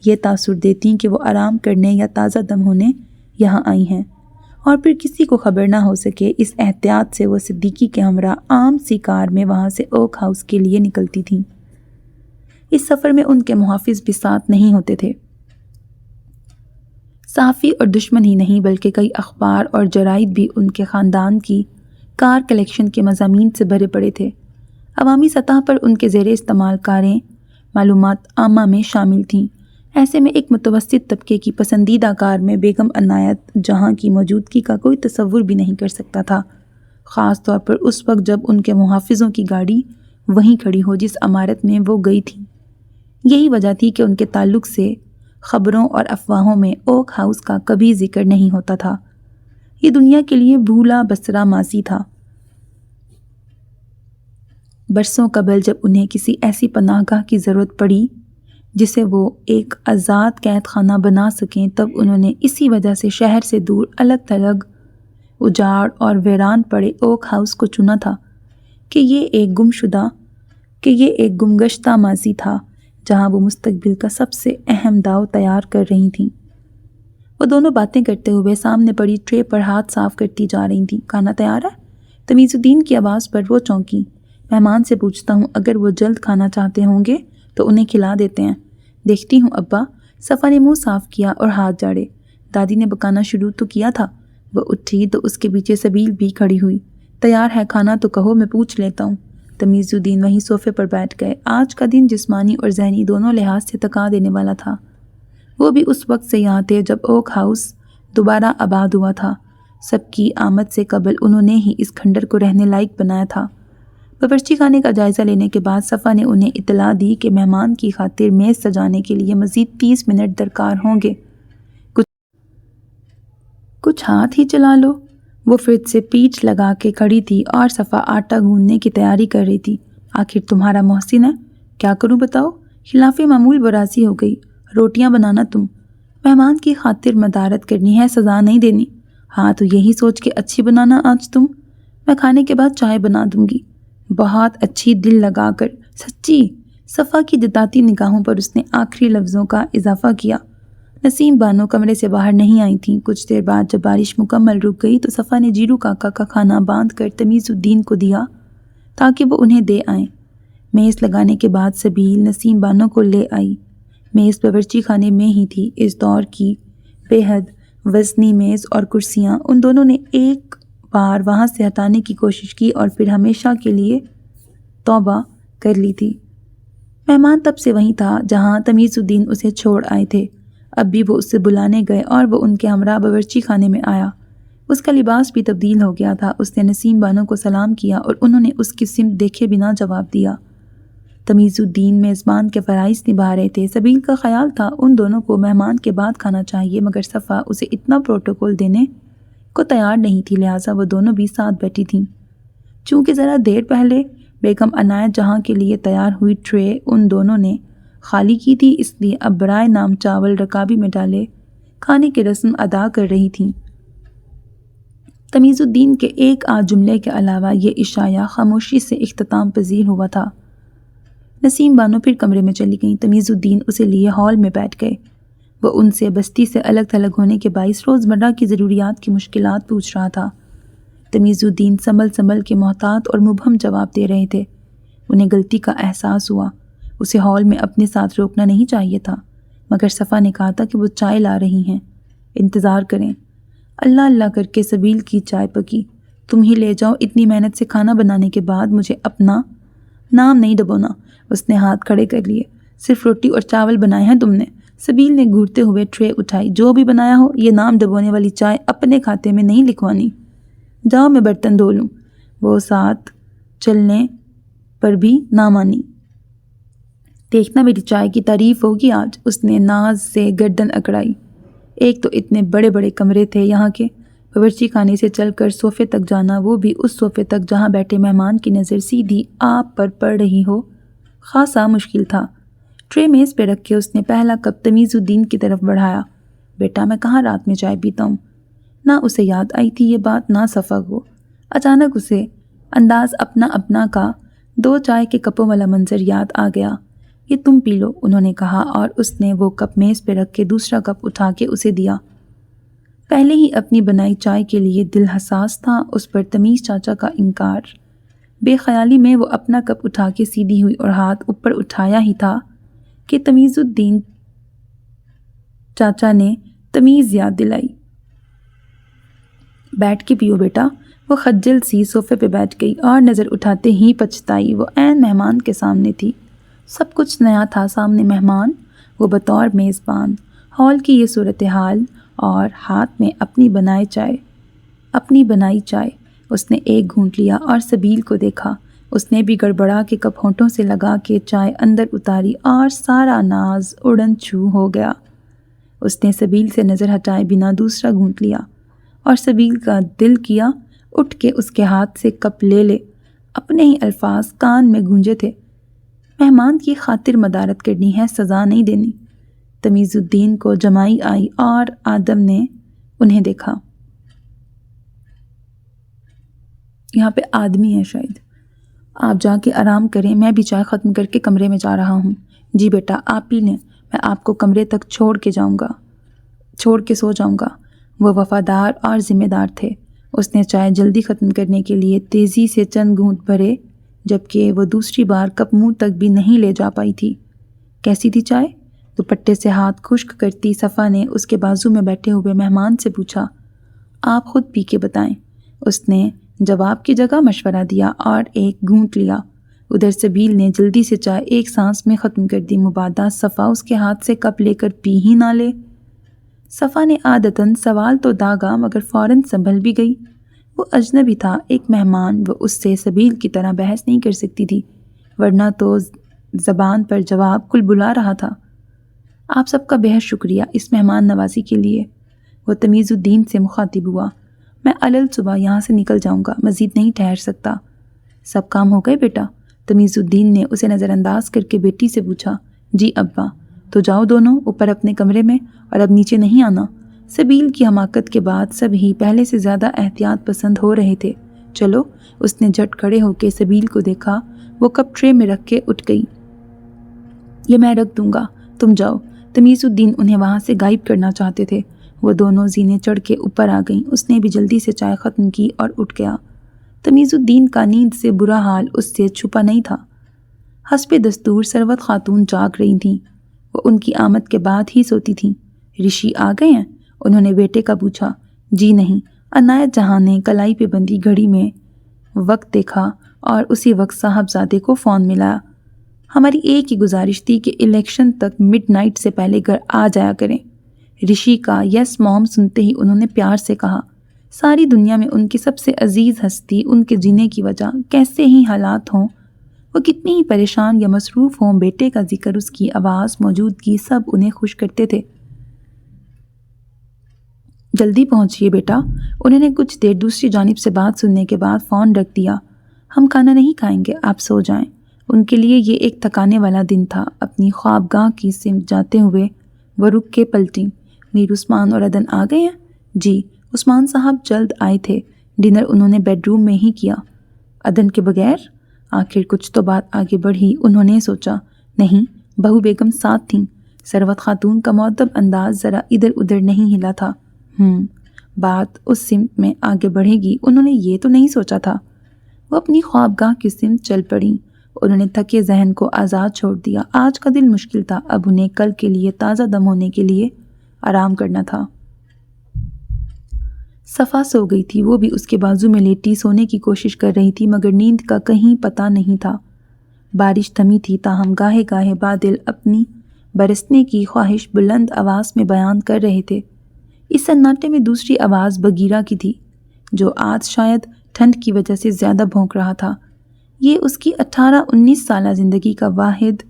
یہ تاثر دیتیں کہ وہ آرام کرنے یا تازہ دم ہونے یہاں آئی ہیں، اور پھر کسی کو خبر نہ ہو سکے۔ اس احتیاط سے وہ صدیقی کے ہمراہ عام سی کار میں وہاں سے اوک ہاؤس کے لیے نکلتی تھیں۔ اس سفر میں ان کے محافظ بھی ساتھ نہیں ہوتے تھے۔ صحافی اور دشمن ہی نہیں بلکہ کئی اخبار اور جرائد بھی ان کے خاندان کی کار کلیکشن کے مضامین سے بھرے پڑے تھے۔ عوامی سطح پر ان کے زیر استعمال کاریں معلومات عامہ میں شامل تھیں۔ ایسے میں ایک متوسط طبقے کی پسندیدہ کار میں بیگم عنایت جہاں کی موجودگی کا کوئی تصور بھی نہیں کر سکتا تھا، خاص طور پر اس وقت جب ان کے محافظوں کی گاڑی وہیں کھڑی ہو جس عمارت میں وہ گئی تھیں۔ یہی وجہ تھی کہ ان کے تعلق سے خبروں اور افواہوں میں اوک ہاؤس کا کبھی ذکر نہیں ہوتا تھا۔ یہ دنیا کے لیے بھولا بسرا ماضی تھا۔ برسوں قبل جب انہیں کسی ایسی پناہ گاہ کی ضرورت پڑی جسے وہ ایک آزاد قید خانہ بنا سکیں، تب انہوں نے اسی وجہ سے شہر سے دور الگ تھلگ اجاڑ اور ویران پڑے اوک ہاؤس کو چنا تھا کہ یہ ایک گمگشتہ ماضی تھا جہاں وہ مستقبل کا سب سے اہم داؤ تیار کر رہی تھیں۔ وہ دونوں باتیں کرتے ہوئے سامنے پڑی ٹرے پر ہاتھ صاف کرتی جا رہی تھیں۔ کھانا تیار ہے؟ تمیز الدین کی آواز پر وہ چونکی۔ مہمان سے پوچھتا ہوں، اگر وہ جلد کھانا چاہتے ہوں گے تو انہیں کھلا دیتے ہیں۔ دیکھتی ہوں ابا۔ صفا نے منہ صاف کیا اور ہاتھ جاڑے۔ دادی نے پکانا شروع تو کیا تھا۔ وہ اٹھی تو اس کے پیچھے سبیل بھی کھڑی ہوئی۔ تیار ہے کھانا تو کہو، میں پوچھ لیتا ہوں۔ تمیز الدین وہیں صوفے پر بیٹھ گئے۔ آج کا دن جسمانی اور ذہنی دونوں لحاظ سے تکا دینے والا تھا۔ وہ بھی اس وقت سے یہاں تھے جب اوک ہاؤس دوبارہ آباد ہوا تھا۔ سب کی آمد سے قبل انہوں نے ہی اس کھنڈر کو رہنے لائق بنایا تھا۔ باورچی خانے کا جائزہ لینے کے بعد صفا نے انہیں اطلاع دی کہ مہمان کی خاطر میز سجانے کے لیے مزید 30 منٹ درکار ہوں گے۔ کچھ ہاتھ ہی چلا لو۔ وہ فریج سے پیٹھ لگا کے کھڑی تھی اور صفا آٹا گوندنے کی تیاری کر رہی تھی۔ آخر تمہارا محسن ہے، کیا کروں بتاؤ؟ خلاف معمول برازی ہو گئی۔ روٹیاں بنانا تم، مہمان کی خاطر مدارت کرنی ہے، سزا نہیں دینی۔ ہاں تو یہی سوچ کے اچھی بنانا آج تم۔ میں کھانے کے بعد چائے بنا دوں گی، بہت اچھی، دل لگا کر۔ سچی؟ صفا کی جتاتی نگاہوں پر اس نے آخری لفظوں کا اضافہ کیا۔ نسیم بانو کمرے سے باہر نہیں آئی تھیں۔ کچھ دیر بعد جب بارش مکمل رک گئی تو صفا نے جیرو کاکا کا کھانا باندھ کر تمیز الدین کو دیا تاکہ وہ انہیں دے آئیں۔ میز لگانے کے بعد سبیل نسیم بانو کو لے آئی۔ میز باورچی خانے میں ہی تھی۔ اس دور کی بے حد وزنی میز اور کرسیاں ان دونوں نے ایک بار وہاں سے ہٹانے کی کوشش کی اور پھر ہمیشہ کے لیے توبہ کر لی تھی۔ مہمان تب سے وہیں تھا جہاں تمیز الدین اسے چھوڑ آئے تھے۔ اب بھی وہ اسے بلانے گئے اور وہ ان کے ہمراہ باورچی خانے میں آیا۔ اس کا لباس بھی تبدیل ہو گیا تھا۔ اس نے نسیم بانو کو سلام کیا اور انہوں نے اس کی سمت دیکھے بنا جواب دیا۔ تمیز الدین میزبان کے فرائض نبھا رہے تھے۔ سبیل کا خیال تھا ان دونوں کو مہمان کے بعد کھانا چاہیے، مگر صفا اسے اتنا پروٹوکول دینے کو تیار نہیں تھی، لہٰذا وہ دونوں بھی ساتھ بیٹھی تھیں۔ چونکہ ذرا دیر پہلے بیگم عنایت جہاں کے لیے تیار ہوئی ٹرے ان دونوں نے خالی کی تھی، اس لیے اب برائے نام چاول رکابی میں ڈالے کھانے کی رسم ادا کر رہی تھیں۔ تمیز الدین کے ایک آدھ جملے کے علاوہ یہ عشایہ خاموشی سے اختتام پذیر ہوا تھا۔ نسیم بانو پھر کمرے میں چلی گئیں۔ تمیز الدین اسے لیے ہال میں بیٹھ گئے۔ وہ ان سے بستی سے الگ تھلگ ہونے کے باعث روزمرہ کی ضروریات کی مشکلات پوچھ رہا تھا۔ تمیز الدین سنبھل کے محتاط اور مبہم جواب دے رہے تھے۔ انہیں غلطی کا احساس ہوا۔ اسے ہال میں اپنے ساتھ روکنا نہیں چاہیے تھا، مگر صفا نے کہا تھا کہ وہ چائے لا رہی ہیں، انتظار کریں۔ اللہ اللہ کر کے سبیل کی چائے پکی۔ تم ہی لے جاؤ، اتنی محنت سے کھانا بنانے کے بعد مجھے اپنا نام نہیں ڈبونا۔ اس نے ہاتھ کھڑے کر لیے۔ صرف روٹی اور چاول بنائے ہیں تم نے؟ سبیل نے گھورتے ہوئے ٹرے اٹھائی۔ جو بھی بنایا ہو، یہ نام ڈبونے والی چائے اپنے کھاتے میں نہیں لکھوانی۔ جاؤ میں برتن دھو لوں۔ وہ ساتھ چلنے پر بھی نہ مانی۔ دیکھنا میری چائے کی تعریف ہوگی آج۔ اس نے ناز سے گردن اکڑائی۔ ایک تو اتنے بڑے بڑے کمرے تھے یہاں کے، باورچی خانے سے چل کر صوفے تک جانا، وہ بھی اس صوفے تک جہاں بیٹھے مہمان کی نظر سیدھی آپ پر پڑ رہی ہو، خاصا مشکل تھا۔ ٹرے میز پہ رکھ کے اس نے پہلا کپ تمیز الدین کی طرف بڑھایا۔ بیٹا میں کہاں رات میں چائے پیتا ہوں؟ نہ اسے یاد آئی تھی یہ بات، نہ صفا کو۔ اچانک اسے انداز اپنا کا 2 چائے کے کپوں والا منظر یاد آ گیا۔ یہ تم پی لو، انہوں نے کہا اور اس نے وہ کپ میز پہ رکھ کے دوسرا کپ اٹھا کے اسے دیا۔ پہلے ہی اپنی بنائی چائے کے لیے دل حساس تھا، اس پر تمیز چاچا کا انکار۔ بے خیالی میں وہ اپنا کپ اٹھا کے سیدھی ہوئی اور ہاتھ اوپر اٹھایا ہی تھا کہ تمیز الدین چاچا نے تمیز یاد دلائی۔ بیٹھ کے پیو بیٹا۔ وہ خجل سی صوفے پہ بیٹھ گئی اور نظر اٹھاتے ہی پچھتائی۔ وہ عین مہمان کے سامنے تھی، سب کچھ نیا تھا۔ سامنے مہمان، وہ بطور میزبان، ہال کی یہ صورتحال اور ہاتھ میں اپنی بنائی چائے۔ اس نے ایک گھونٹ لیا اور سبیل کو دیکھا۔ اس نے بھی گڑبڑا کے کپ ہونٹوں سے لگا کے چائے اندر اتاری اور سارا ناز اڑن چھو ہو گیا۔ اس نے سبیل سے نظر ہٹائے بنا دوسرا گھونٹ لیا اور سبیل کا دل کیا اٹھ کے اس کے ہاتھ سے کپ لے۔ اپنے ہی الفاظ کان میں گونجے تھے، مہمان کی خاطر مدارت کرنی ہے، سزا نہیں دینی۔ تمیز الدین کو جمائی آئی اور آدم نے انہیں دیکھا۔ یہاں پہ آدمی ہے شاید۔ آپ جا کے آرام کریں، میں بھی چائے ختم کر کے کمرے میں جا رہا ہوں۔ جی بیٹا آپ پی لیں، میں آپ کو کمرے تک چھوڑ کے سو جاؤں گا۔ وہ وفادار اور ذمہ دار تھے۔ اس نے چائے جلدی ختم کرنے کے لیے تیزی سے چند گھونٹ بھرے، جبکہ وہ دوسری بار کپ منہ تک بھی نہیں لے جا پائی تھی۔ کیسی تھی چائے؟ دوپٹے سے ہاتھ خشک کرتی صفا نے اس کے بازو میں بیٹھے ہوئے مہمان سے پوچھا۔ آپ خود پی کے بتائیں۔ اس نے جواب کی جگہ مشورہ دیا اور ایک گھونٹ لیا۔ ادھر سبیل نے جلدی سے چائے ایک سانس میں ختم کر دی، مبادا صفا اس کے ہاتھ سے کپ لے کر پی ہی نہ لے۔ صفا نے عادتاً سوال تو داغا مگر فوراً سنبھل بھی گئی۔ وہ اجنبی تھا، ایک مہمان، وہ اس سے سبیل کی طرح بحث نہیں کر سکتی تھی، ورنہ تو زبان پر جواب کل بلا رہا تھا۔ آپ سب کا بہت شکریہ اس مہمان نوازی کے لیے، وہ تمیز الدین سے مخاطب ہوا۔ میں علل صبح یہاں سے نکل جاؤں گا، مزید نہیں ٹھہر سکتا۔ سب کام ہو گئے بیٹا؟ تمیز الدین نے اسے نظر انداز کر کے بیٹی سے پوچھا۔ جی ابا۔ تو جاؤ دونوں اوپر اپنے کمرے میں، اور اب نیچے نہیں آنا۔ سبیل کی حماقت کے بعد سب ہی پہلے سے زیادہ احتیاط پسند ہو رہے تھے۔ چلو، اس نے جھٹ کھڑے ہو کے سبیل کو دیکھا، وہ کپ ٹرے میں رکھ کے اٹھ گئی۔ یہ میں رکھ دوں گا، تم جاؤ۔ تمیز الدین انہیں وہاں سے غائب کرنا چاہتے تھے۔ وہ دونوں زینے چڑھ کے اوپر آ گئیں۔ اس نے بھی جلدی سے چائے ختم کی اور اٹھ گیا۔ تمیز الدین کا نیند سے برا حال اس سے چھپا نہیں تھا۔ حسب دستور ثروت خاتون جاگ رہی تھیں۔ وہ ان کی آمد کے بعد ہی سوتی تھیں۔ رشی آ گئے ہیں؟ انہوں نے بیٹے کا پوچھا۔ جی نہیں۔ عنایت جہاں نے کلائی پہ بندی گھڑی میں وقت دیکھا اور اسی وقت صاحبزادے کو فون ملایا۔ ہماری ایک ہی گزارش تھی کہ الیکشن تک مڈ نائٹ سے پہلے گھر آ جایا کریں۔ رشی کا یس موم سنتے ہی انہوں نے پیار سے کہا۔ ساری دنیا میں ان کی سب سے عزیز ہستی، ان کے جینے کی وجہ کیسے ہی حالات ہوں، وہ کتنی ہی پریشان یا مصروف ہوں، بیٹے کا ذکر، اس کی آواز، موجودگی، سب انہیں خوش کرتے تھے۔ جلدی پہنچیے بیٹا۔ انہوں نے کچھ دیر دوسری جانب سے بات سننے کے بعد فون رکھ دیا۔ ہم کھانا نہیں کھائیں گے، آپ سو جائیں۔ ان کے لیے یہ ایک تھکانے والا دن تھا۔ اپنی خوابگاہ کی سمت جاتے ہوئے وہ رک کے پلٹیں۔ میر عثمان اور عدن آ گئے ہیں؟ جی، عثمان صاحب جلد آئے تھے، ڈنر انہوں نے بیڈ روم میں ہی کیا۔ عدن کے بغیر؟ آخر کچھ تو بات آگے بڑھی۔ انہوں نے سوچا، نہیں، بہو بیگم ساتھ تھیں۔ ثروت خاتون کا مؤدب انداز ذرا ادھر ادھر نہیں ہلا تھا۔ بات اس سمت میں آگے بڑھے گی، انہوں نے یہ تو نہیں سوچا تھا۔ وہ اپنی خوابگاہ کی سمت چل پڑیں۔ انہوں نے تھکے ذہن کو آزاد چھوڑ دیا۔ آج کا دن مشکل تھا، اب انہیں کل کے لیے تازہ دم ہونے کے لیے آرام کرنا تھا۔ صفا سو گئی تھی، وہ بھی اس کے بازو میں لیٹی سونے کی کوشش کر رہی تھی، مگر نیند کا کہیں پتہ نہیں تھا۔ بارش تھمی تھی، تاہم گاہے گاہے بادل اپنی برسنے کی خواہش بلند آواز میں بیان کر رہے تھے۔ اس سناٹے میں دوسری آواز بگیرا کی تھی، جو آج شاید ٹھنڈ کی وجہ سے زیادہ بھونک رہا تھا۔ یہ اس کی 18-19 سالہ زندگی کا واحد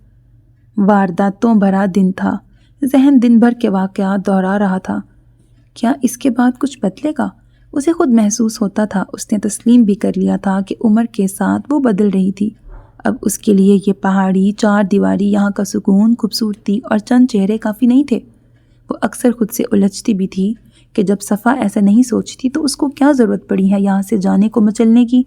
وارداتوں بھرا دن تھا۔ ذہن دن بھر کے واقعات دہرا رہا تھا۔ کیا اس کے بعد کچھ بدلے گا؟ اسے خود محسوس ہوتا تھا۔ اس نے تسلیم بھی کر لیا تھا کہ عمر کے ساتھ وہ بدل رہی تھی۔ اب اس کے لیے یہ پہاڑی، چار دیواری، یہاں کا سکون، خوبصورتی اور چند چہرے کافی نہیں تھے۔ وہ اکثر خود سے الجھتی بھی تھی کہ جب صفا ایسا نہیں سوچتی تو اس کو کیا ضرورت پڑی ہے یہاں سے جانے کو، مچلنے کی،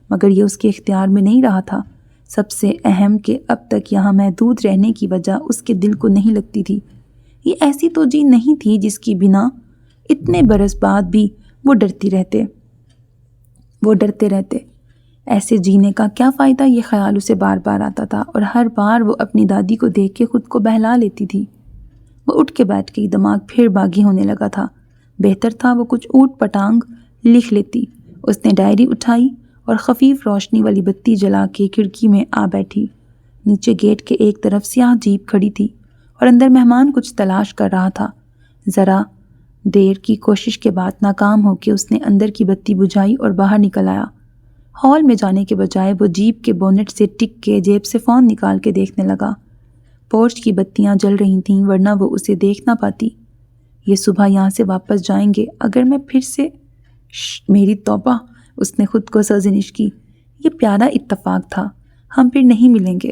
مگر یہ اس کے اختیار میں نہیں رہا تھا۔ سب سے اہم کہ اب تک یہاں محدود رہنے کی وجہ اس کے دل کو نہیں لگتی تھی۔ یہ ایسی توجہ نہیں تھی جس کی بنا اتنے برس بعد بھی وہ ڈرتے رہتے۔ ایسے جینے کا کیا فائدہ، یہ خیال اسے بار بار آتا تھا، اور ہر بار وہ اپنی دادی کو دیکھ کے خود کو بہلا لیتی تھی۔ وہ اٹھ کے بیٹھ گئی، دماغ پھر باغی ہونے لگا تھا۔ بہتر تھا وہ کچھ اوٹ پٹانگ لکھ لیتی۔ اس نے ڈائری اٹھائی اور خفیف روشنی والی بتی جلا کے کھڑکی میں آ بیٹھی۔ نیچے گیٹ کے ایک طرف سیاہ جیپ کھڑی تھی اور اندر مہمان کچھ تلاش کر رہا تھا۔ ذرا دیر کی کوشش کے بعد ناکام ہو کے اس نے اندر کی بتی بجھائی اور باہر نکل آیا۔ ہال میں جانے کے بجائے وہ جیپ کے بونٹ سے ٹک کے جیب سے فون نکال کے دیکھنے لگا۔ پورچ کی بتیاں جل رہی تھیں، ورنہ وہ اسے دیکھ نہ پاتی۔ یہ صبح یہاں سے واپس جائیں گے، اگر میں پھر سے میری توبہ، اس نے خود کو سرزنش کی۔ یہ پیارا اتفاق تھا، ہم پھر نہیں ملیں گے۔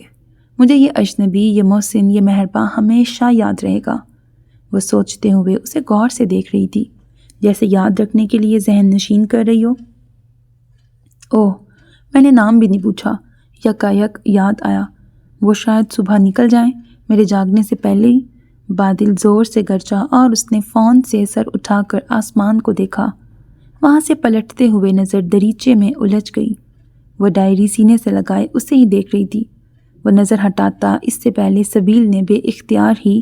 مجھے یہ اجنبی، یہ محسن، یہ مہرباں ہمیشہ یاد رہے گا۔ وہ سوچتے ہوئے اسے غور سے دیکھ رہی تھی، جیسے یاد رکھنے کے لیے ذہن نشین کر رہی ہو۔ اوہ، میں نے نام بھی نہیں پوچھا۔ یکایک یاد آیا، وہ شاید صبح نکل جائیں، میرے جاگنے سے پہلے ہی۔ بادل زور سے گرجا اور اس نے فون سے سر اٹھا کر آسمان کو دیکھا۔ وہاں سے پلٹتے ہوئے نظر دریچے میں الجھ گئی۔ وہ ڈائری سینے سے لگائے اسے ہی دیکھ رہی تھی۔ وہ نظر ہٹاتا اس سے پہلے سبیل نے بے اختیار ہی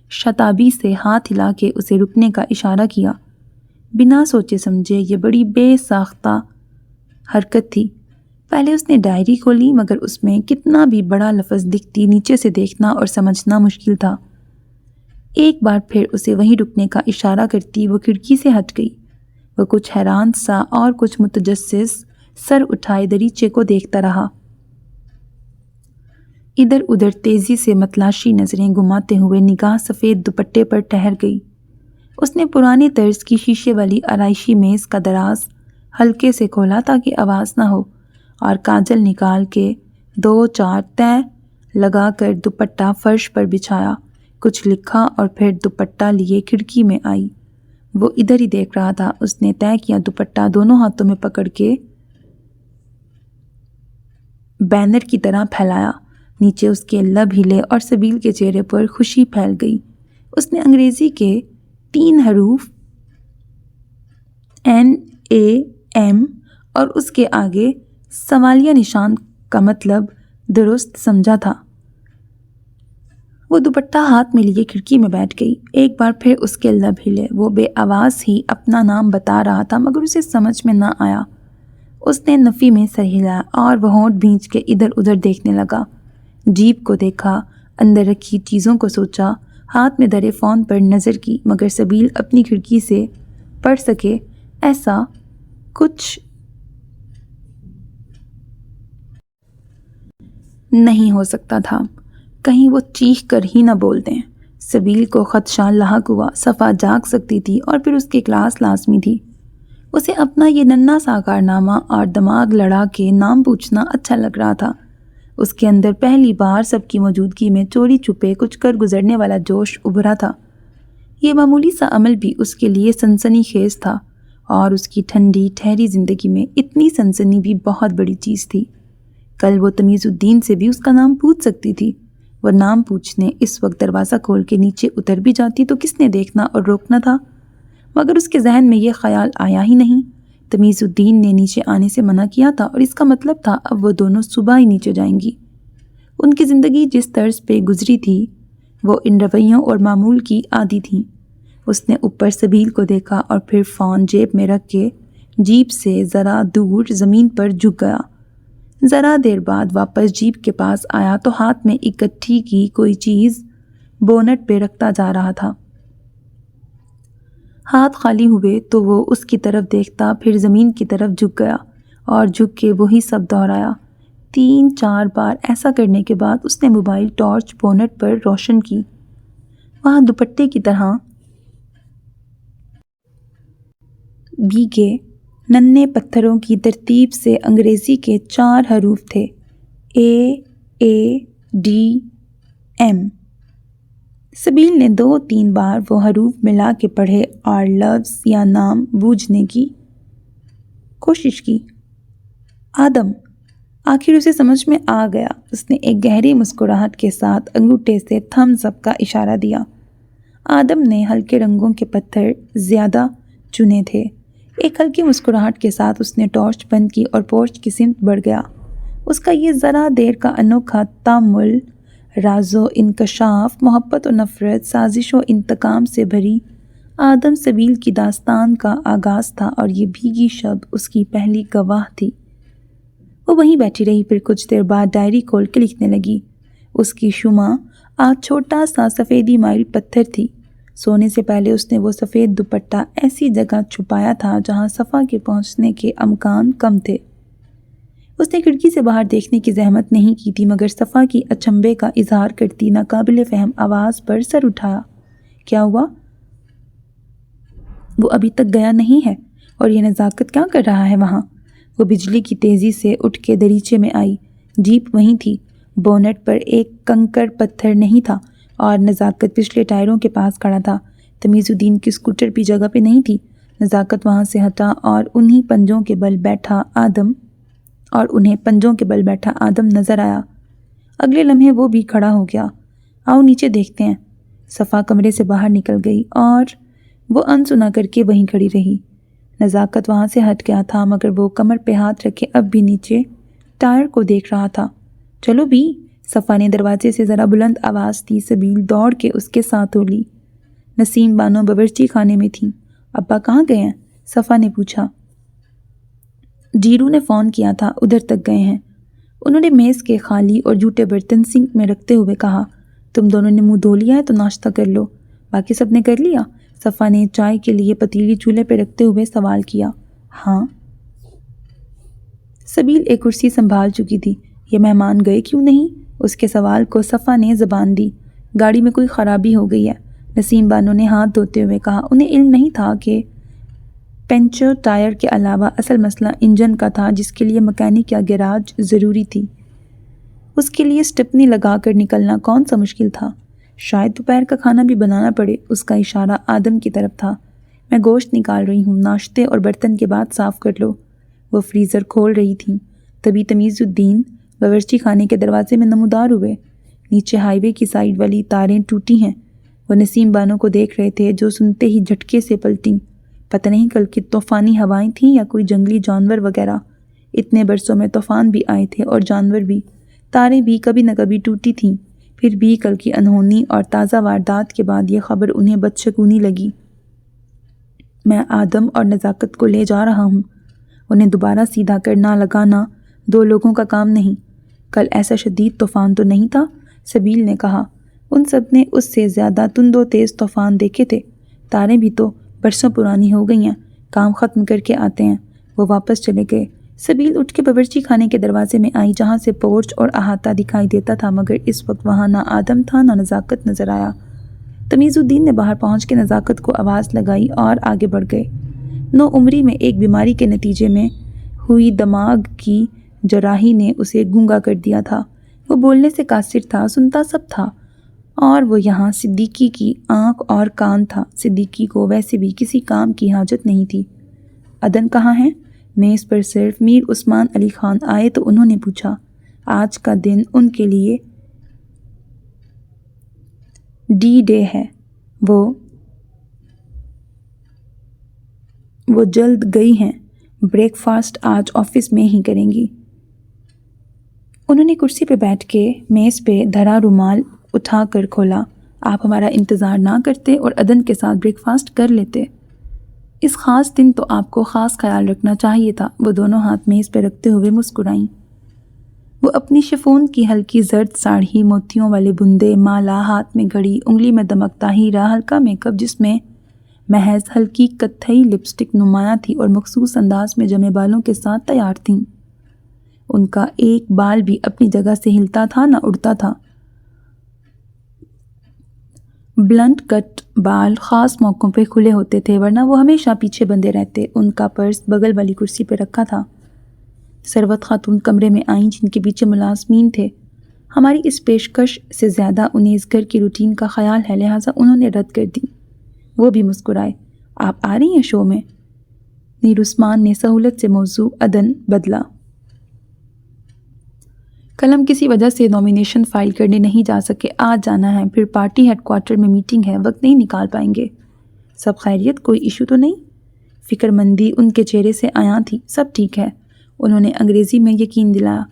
شتابی سے ہاتھ ہلا کے اسے رکنے کا اشارہ کیا۔ بنا سوچے سمجھے یہ بڑی بے ساختہ حرکت تھی۔ پہلے اس نے ڈائری کھولی، مگر اس میں کتنا بھی بڑا لفظ دکھتی، نیچے سے دیکھنا اور سمجھنا مشکل تھا۔ ایک بار پھر اسے وہیں رکنے کا اشارہ کرتی وہ کھڑکی سے ہٹ گئی۔ وہ کچھ حیران سا اور کچھ متجسس سر اٹھائے دریچے کو دیکھتا رہا۔ ادھر ادھر تیزی سے متلاشی نظریں گھماتے ہوئے نگاہ سفید دوپٹے پر ٹھہر گئی۔ اس نے پرانے طرز کی شیشے والی آرائشی میز کا دراز ہلکے سے کھولا تاکہ آواز نہ ہو، اور کاجل نکال کے 2-4 تہہ لگا کر دوپٹہ فرش پر بچھایا، کچھ لکھا اور پھر دوپٹہ لیے کھڑکی میں آئی۔ وہ ادھر ہی دیکھ رہا تھا۔ اس نے طے کیا دوپٹہ دونوں ہاتھوں میں پکڑ کے بینر کی طرح پھیلایا۔ نیچے اس کے لب ہلے اور سبیل کے چہرے پر خوشی پھیل گئی۔ اس نے انگریزی کے 3 حروف NAM اور اس کے آگے سوالیہ نشان کا مطلب درست سمجھا تھا۔ وہ دوپٹہ ہاتھ میں لیے کھڑکی میں بیٹھ گئی۔ ایک بار پھر اس کے لب ہلے۔ وہ بے آواز ہی اپنا نام بتا رہا تھا مگر اسے سمجھ میں نہ آیا۔ اس نے نفی میں سر ہلایا اور وہ ہونٹ بھینچ کے ادھر ادھر دیکھنے لگا۔ جیپ کو دیکھا، اندر رکھی چیزوں کو سوچا، ہاتھ میں دھرے فون پر نظر کی، مگر سبیل اپنی کھڑکی سے پڑھ سکے ایسا کچھ نہیں ہو سکتا تھا۔ کہیں وہ چیخ کر ہی نہ بول دیں۔ سبیل کو خدشہ لاحق ہوا۔ صفا جاگ سکتی تھی اور پھر اس کی کلاس لازمی تھی۔ اسے اپنا یہ ننھا سا کارنامہ اور دماغ لڑا کے نام پوچھنا اچھا لگ رہا تھا۔ اس کے اندر پہلی بار سب کی موجودگی میں چوری چھپے کچھ کر گزرنے والا جوش ابھرا تھا۔ یہ معمولی سا عمل بھی اس کے لیے سنسنی خیز تھا، اور اس کی ٹھنڈی ٹھہری زندگی میں اتنی سنسنی بھی بہت بڑی چیز تھی۔ کل وہ تمیز الدین سے بھی اس کا نام پوچھ سکتی تھی۔ وہ نام پوچھنے اس وقت دروازہ کھول کے نیچے اتر بھی جاتی تو کس نے دیکھنا اور روکنا تھا، مگر اس کے ذہن میں یہ خیال آیا ہی نہیں۔ تمیز الدین نے نیچے آنے سے منع کیا تھا اور اس کا مطلب تھا اب وہ دونوں صبح ہی نیچے جائیں گی۔ ان کی زندگی جس طرز پہ گزری تھی وہ ان رویوں اور معمول کی عادی تھی۔ اس نے اوپر سبیل کو دیکھا اور پھر فون جیب میں رکھ کے جیپ سے ذرا دور زمین پر جھک گیا۔ ذرا دیر بعد واپس جیپ کے پاس آیا تو ہاتھ میں اکٹھی کی کوئی چیز بونٹ پہ رکھتا جا رہا تھا۔ ہاتھ خالی ہوئے تو وہ اس کی طرف دیکھتا، پھر زمین کی طرف جھک گیا اور جھک کے وہی سب دہرایا۔ 3-4 بار ایسا کرنے کے بعد اس نے موبائل ٹارچ بونٹ پر روشن کی۔ وہاں دوپٹے کی طرح بھیگے ننھے پتھروں کی ترتیب سے انگریزی کے 4 حروف تھے، AADM۔ سبیل نے 2-3 بار وہ حروف ملا کے پڑھے اور لفظ یا نام بوجھنے کی کوشش کی۔ آدم۔ آخر اسے سمجھ میں آ گیا۔ اس نے ایک گہری مسکراہٹ کے ساتھ انگوٹھے سے تھمز اپ کا اشارہ دیا۔ آدم نے ہلکے رنگوں کے پتھر زیادہ چنے تھے۔ ایک ہلکی مسکراہٹ کے ساتھ اس نے ٹارچ بند کی اور پورچ کی سمت بڑھ گیا۔ اس کا یہ ذرا دیر کا انوکھا تامل، راز و انکشاف، محبت و نفرت، سازش و انتقام سے بھری آدم سبیل کی داستان کا آغاز تھا، اور یہ بھیگی شب اس کی پہلی گواہ تھی۔ وہ وہیں بیٹھی رہی، پھر کچھ دیر بعد ڈائری کھول کے لکھنے لگی۔ اس کی شمع آج چھوٹا سا سفیدی مائل پتھر تھی۔ سونے سے پہلے اس نے وہ سفید دوپٹہ ایسی جگہ چھپایا تھا جہاں صفا کے پہنچنے کے امکان کم تھے۔ اس نے کھڑکی سے باہر دیکھنے کی زحمت نہیں کی تھی، مگر صفا کی اچنبھے کا اظہار کرتی ناقابل فہم آواز پر سر اٹھایا۔ کیا ہوا؟ وہ ابھی تک گیا نہیں ہے؟ اور یہ نزاکت کیا کر رہا ہے وہاں؟ وہ بجلی کی تیزی سے اٹھ کے دریچے میں آئی۔ جیپ وہیں تھی، بونٹ پر ایک کنکر پتھر نہیں تھا، اور نزاکت پچھلے ٹائروں کے پاس کھڑا تھا۔ تمیز الدین کی اسکوٹر بھی جگہ پہ نہیں تھی۔ نزاکت وہاں سے ہٹا اور انہیں پنجوں کے بل بیٹھا آدم نظر آیا۔ اگلے لمحے وہ بھی کھڑا ہو گیا۔ آؤ نیچے دیکھتے ہیں۔ صفا کمرے سے باہر نکل گئی اور وہ انسنا کر کے وہیں کھڑی رہی۔ نزاکت وہاں سے ہٹ گیا تھا، مگر وہ کمر پہ ہاتھ رکھے اب بھی نیچے ٹائر کو دیکھ رہا تھا۔ چلو بھی، صفا نے دروازے سے ذرا بلند آواز دی۔ سبیل دوڑ کے اس کے ساتھ ہو لی۔ نسیم بانو باورچی خانے میں تھیں۔ ابا کہاں گئے ہیں؟ صفا نے پوچھا۔ جیرو نے فون کیا تھا، ادھر تک گئے ہیں۔ انہوں نے میز کے خالی اور جھوٹے برتن سنک میں رکھتے ہوئے کہا، تم دونوں نے منہ دھو لیا ہے تو ناشتہ کر لو۔ باقی سب نے کر لیا؟ صفا نے چائے کے لیے پتیلی چولہے پہ رکھتے ہوئے سوال کیا۔ ہاں؟ سبیل ایک کرسی سنبھال چکی تھی۔ یہ مہمان گئے کیوں نہیں؟ اس کے سوال کو صفا نے زبان دی۔ گاڑی میں کوئی خرابی ہو گئی ہے، نسیم بانو نے ہاتھ دھوتے ہوئے کہا۔ انہیں علم نہیں تھا کہ پنچر ٹائر کے علاوہ اصل مسئلہ انجن کا تھا، جس کے لیے مکینک یا گیراج ضروری تھی۔ اس کے لیے سٹپنی لگا کر نکلنا کون سا مشکل تھا؟ شاید دوپہر کا کھانا بھی بنانا پڑے۔ اس کا اشارہ آدم کی طرف تھا۔ میں گوشت نکال رہی ہوں، ناشتے اور برتن کے بعد صاف کر لو۔ وہ فریزر کھول رہی تھیں، تبھی تمیز الدین باورچی خانے کے دروازے میں نمودار ہوئے۔ نیچے ہائی وے کی سائڈ والی تاریں ٹوٹی ہیں۔ وہ نسیم بانو کو دیکھ رہے تھے، جو سنتے ہی جھٹکے سے پلٹیں۔ پتہ نہیں کل کی طوفانی ہوائیں تھیں یا کوئی جنگلی جانور وغیرہ۔ اتنے برسوں میں طوفان بھی آئے تھے اور جانور بھی۔ تاریں بھی کبھی نہ کبھی ٹوٹی تھیں۔ پھر بھی کل کی انہونی اور تازہ واردات کے بعد یہ خبر انہیں بدشگونی لگی۔ میں آدم اور نزاکت کو لے جا رہا ہوں۔ انہیں دوبارہ سیدھا کرنا لگانا دو لوگوں کا کام نہیں۔ کل ایسا شدید طوفان تو نہیں تھا، سبیل نے کہا۔ ان سب نے اس سے زیادہ تند و تیز طوفان دیکھے تھے۔ تاریں بھی تو برسوں پرانی ہو گئی ہیں، کام ختم کر کے آتے ہیں۔ وہ واپس چلے گئے۔ سبیل اٹھ کے باورچی خانے کے دروازے میں آئی، جہاں سے پورچ اور احاطہ دکھائی دیتا تھا، مگر اس وقت وہاں نہ آدم تھا نہ نزاکت نظر آیا۔ تمیز الدین نے باہر پہنچ کے نزاکت کو آواز لگائی اور آگے بڑھ گئے۔ نو عمری میں ایک بیماری کے نتیجے میں ہوئی دماغ کی جراحی نے اسے گونگا کر دیا تھا۔ وہ بولنے سے قاصر تھا، سنتا سب تھا، اور وہ یہاں صدیقی کی آنکھ اور کان تھا۔ صدیقی کو ویسے بھی کسی کام کی حاجت نہیں تھی۔ عدن کہاں ہیں؟ میز پر صرف میر عثمان علی خان آئے تو انہوں نے پوچھا۔ آج کا دن ان کے لیے ڈی ڈے ہے۔ وہ جلد گئی ہیں، بریک فاسٹ آج آفس میں ہی کریں گی۔ انہوں نے کرسی پہ بیٹھ کے میز پہ دھرا رومال اٹھا کر کھولا۔ آپ ہمارا انتظار نہ کرتے اور عدن کے ساتھ بریک فاسٹ کر لیتے۔ اس خاص دن تو آپ کو خاص خیال رکھنا چاہیے تھا۔ وہ دونوں ہاتھ میز پہ رکھتے ہوئے مسکرائیں۔ وہ اپنی شفون کی ہلکی زرد ساڑھی، موتیوں والے بندے، مالا، ہاتھ میں گھڑی، انگلی میں دمکتا ہیرا، ہلکا میک اپ جس میں محض ہلکی کتھئی لپسٹک نمایاں تھی، اور مخصوص انداز میں جمے بالوں کے ساتھ تیار تھیں۔ ان کا ایک بال بھی اپنی جگہ سے ہلتا تھا نہ اڑتا تھا۔ بلنٹ کٹ بال خاص موقعوں پہ کھلے ہوتے تھے، ورنہ وہ ہمیشہ پیچھے بندھے رہتے۔ ان کا پرس بغل والی کرسی پہ رکھا تھا۔ ثروت خاتون کمرے میں آئیں، جن کے پیچھے ملازمین تھے۔ ہماری اس پیشکش سے زیادہ انہیں اس گھر کی روٹین کا خیال ہے، لہٰذا انہوں نے رد کر دی۔ وہ بھی مسکرائے۔ آپ آ رہی ہیں شو میں؟ میر عثمان نے سہولت سے موضوع عدن بدلا۔ کل ہم کسی وجہ سے نامینیشن فائل کرنے نہیں جا سکے، آج جانا ہے، پھر پارٹی ہیڈ کوارٹر میں میٹنگ ہے، وقت نہیں نکال پائیں گے۔ سب خیریت؟ کوئی ایشو تو نہیں؟ فکر مندی ان کے چہرے سے عیاں تھی۔ سب ٹھیک ہے، انہوں نے انگریزی میں یقین دلایا۔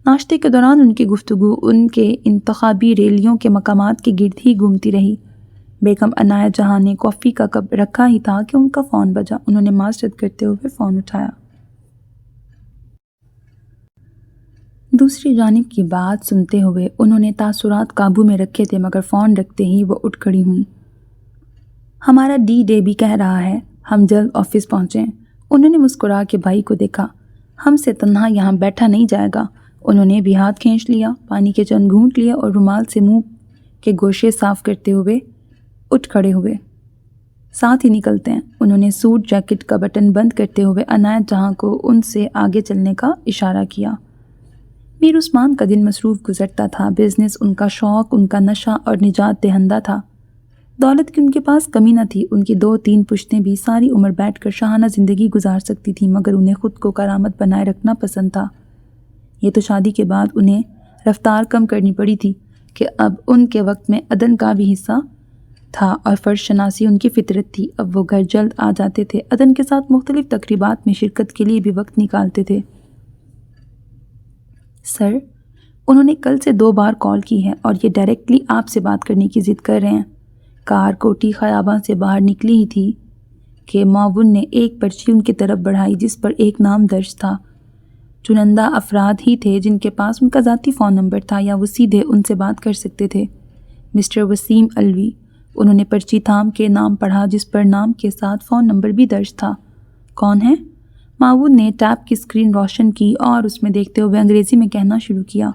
ناشتے کے دوران ان کی گفتگو ان کے انتخابی ریلیوں کے مقامات کے گرد ہی گھومتی رہی۔ بیگم عنایت جہاں نے کافی کا کپ رکھا ہی تھا کہ ان کا فون بجا۔ انہوں نے معذرت کرتے ہوئے فون اٹھایا۔ دوسری جانب کی بات سنتے ہوئے انہوں نے تاثرات قابو میں رکھے تھے، مگر فون رکھتے ہی وہ اٹھ کھڑی ہوئیں۔ ہمارا ڈی ڈے بھی کہہ رہا ہے ہم جلد آفس پہنچیں۔ انہوں نے مسکرا کے بھائی کو دیکھا۔ ہم سے تنہا یہاں بیٹھا نہیں جائے گا۔ انہوں نے بھی ہاتھ کھینچ لیا، پانی کے چند گھونٹ لیے اور رومال سے منہ کے گوشے صاف کرتے ہوئے اٹھ کھڑے ہوئے۔ ساتھ ہی نکلتے ہیں۔ انہوں نے سوٹ جیکٹ کا بٹن بند کرتے ہوئے عنایت جہاں کو ان سے آگے چلنے کا اشارہ کیا۔ میر عثمان کا دن مصروف گزرتا تھا۔ بزنس ان کا شوق، ان کا نشہ اور نجات دہندہ تھا۔ دولت کی ان کے پاس کمی نہ تھی۔ ان کی 2-3 پشتیں بھی ساری عمر بیٹھ کر شاہانہ زندگی گزار سکتی تھیں، مگر انہیں خود کو کرامت بنائے رکھنا پسند تھا۔ یہ تو شادی کے بعد انہیں رفتار کم کرنی پڑی تھی کہ اب ان کے وقت میں عدن کا بھی حصہ تھا اور فرض شناسی ان کی فطرت تھی۔ اب وہ گھر جلد آ جاتے تھے، عدن کے ساتھ مختلف تقریبات میں شرکت کے لیے بھی وقت نکالتے تھے۔ سر، انہوں نے کل سے 2 بار کال کی ہے اور یہ ڈائریکٹلی آپ سے بات کرنے کی ضد کر رہے ہیں۔ کار کوٹھی خیاباں سے باہر نکلی ہی تھی کہ معاون نے ایک پرچی ان کی طرف بڑھائی، جس پر ایک نام درج تھا۔ چنندہ افراد ہی تھے جن کے پاس ان کا ذاتی فون نمبر تھا یا وہ سیدھے ان سے بات کر سکتے تھے۔ مسٹر وسیم علوی۔ انہوں نے پرچی تھام کے نام پڑھا جس پر نام کے ساتھ فون نمبر بھی درج تھا۔ کون ہے؟ معاون نے ٹیب کی اسکرین روشن کی اور اس میں دیکھتے ہوئے انگریزی میں کہنا شروع کیا۔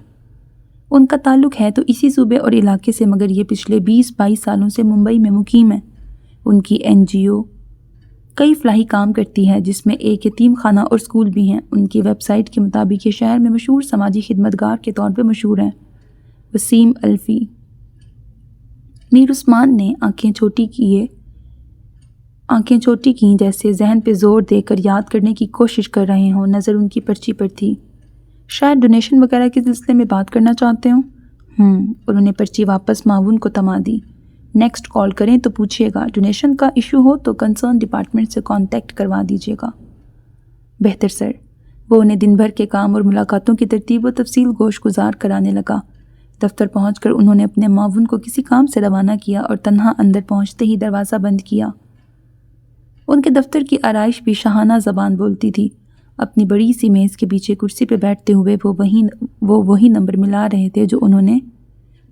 ان کا تعلق ہے تو اسی صوبے اور علاقے سے، مگر یہ پچھلے 20-22 سالوں سے ممبئی میں مقیم ہے۔ ان کی NGO کئی فلاحی کام کرتی ہے جس میں ایک یتیم خانہ اور اسکول بھی ہیں۔ ان کی ویب سائٹ کے مطابق یہ شہر میں مشہور سماجی خدمتگار کے طور پہ مشہور ہیں۔ وسیم الفی۔ میر عثمان نے آنکھیں چھوٹی کیں جیسے ذہن پہ زور دے کر یاد کرنے کی کوشش کر رہے ہوں۔ نظر ان کی پرچی پر تھی۔ شاید ڈونیشن وغیرہ کے سلسلے میں بات کرنا چاہتے ہوں۔ انہوں نے پرچی واپس معاون کو تما دی۔ نیکسٹ کال کریں تو پوچھیے گا، ڈونیشن کا ایشو ہو تو کنسرن ڈپارٹمنٹ سے کانٹیکٹ کروا دیجیے گا۔ بہتر سر۔ وہ انہیں دن بھر کے کام اور ملاقاتوں کی ترتیب و تفصیل گوش گزار کرانے لگا۔ دفتر پہنچ کر انہوں نے اپنے معاون کو کسی کام سے روانہ کیا اور تنہا اندر پہنچتے ہی دروازہ بند کیا۔ ان کے دفتر کی آرائش بھی شاہانہ زبان بولتی تھی۔ اپنی بڑی سی میز کے پیچھے کرسی پہ بیٹھتے ہوئے وہ وہی نمبر ملا رہے تھے جو انہوں نے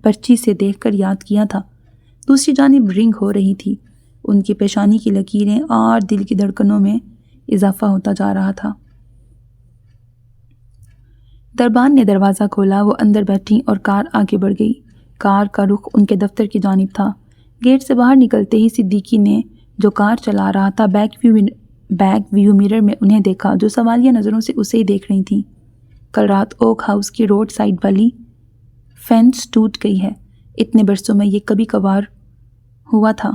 پرچی سے دیکھ کر یاد کیا تھا۔ دوسری جانب رنگ ہو رہی تھی۔ ان کی پیشانی کی لکیریں اور دل کی دھڑکنوں میں اضافہ ہوتا جا رہا تھا۔ دربان نے دروازہ کھولا۔ وہ اندر بیٹھی اور کار آگے بڑھ گئی۔ کار کا رخ ان کے دفتر کی جانب تھا۔ گیٹ سے باہر نکلتے ہی صدیقی نے جو کار چلا رہا تھا بیک ویو مرر میں انہیں دیکھا، جو سوالیہ نظروں سے اسے ہی دیکھ رہی تھیں۔ کل رات اوک ہاؤس کی روڈ سائڈ والی فینس ٹوٹ گئی ہے۔ اتنے برسوں میں یہ کبھی کبھار ہوا تھا،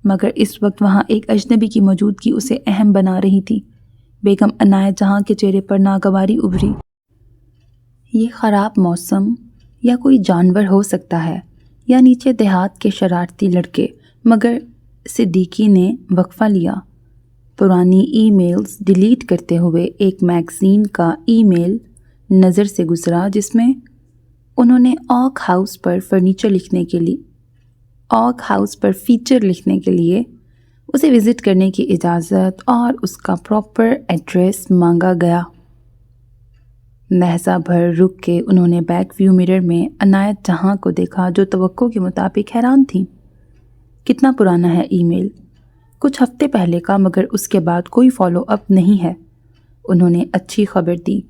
مگر اس وقت وہاں ایک اجنبی کی موجودگی اسے اہم بنا رہی تھی۔ بیگم عنایت جہاں کے چہرے پر ناگواری ابھری۔ یہ خراب موسم یا کوئی جانور ہو سکتا ہے یا نیچے دیہات کے شرارتی لڑکے، مگر صدیقی نے وقفہ لیا۔ پرانی ای میلز ڈیلیٹ کرتے ہوئے ایک میگزین کا ای میل نظر سے گزرا جس میں انہوں نے اوک ہاؤس پر فیچر لکھنے کے لیے اسے وزٹ کرنے کی اجازت اور اس کا پراپر ایڈریس مانگا گیا۔ لہجہ بھر رک کے انہوں نے بیک ویو مرر میں عنایت جہاں کو دیکھا جو توقع کے مطابق حیران تھیں۔ کتنا پرانا ہے ای میل؟ کچھ ہفتے پہلے کا، مگر اس کے بعد کوئی فالو اپ نہیں ہے۔ انہوں نے اچھی خبر دی۔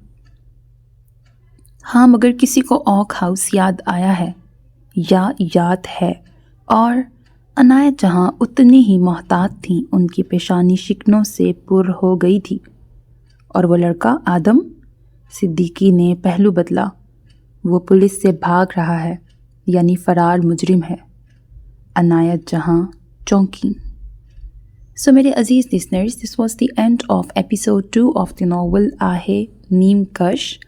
ہاں، مگر کسی کو اوک ہاؤس یاد آیا ہے یا یاد ہے؟ اور عنایت جہاں اتنی ہی محتاط تھیں، ان کی پیشانی شکنوں سے پر ہو گئی تھی۔ اور وہ لڑکا آدم؟ صدیقی نے پہلو بدلا۔ وہ پولیس سے بھاگ رہا ہے، یعنی فرار مجرم ہے۔ عنایت جہاں چونکی۔ So میرے عزیز listeners, this was the end of episode 2 of the novel آہے نیم کش۔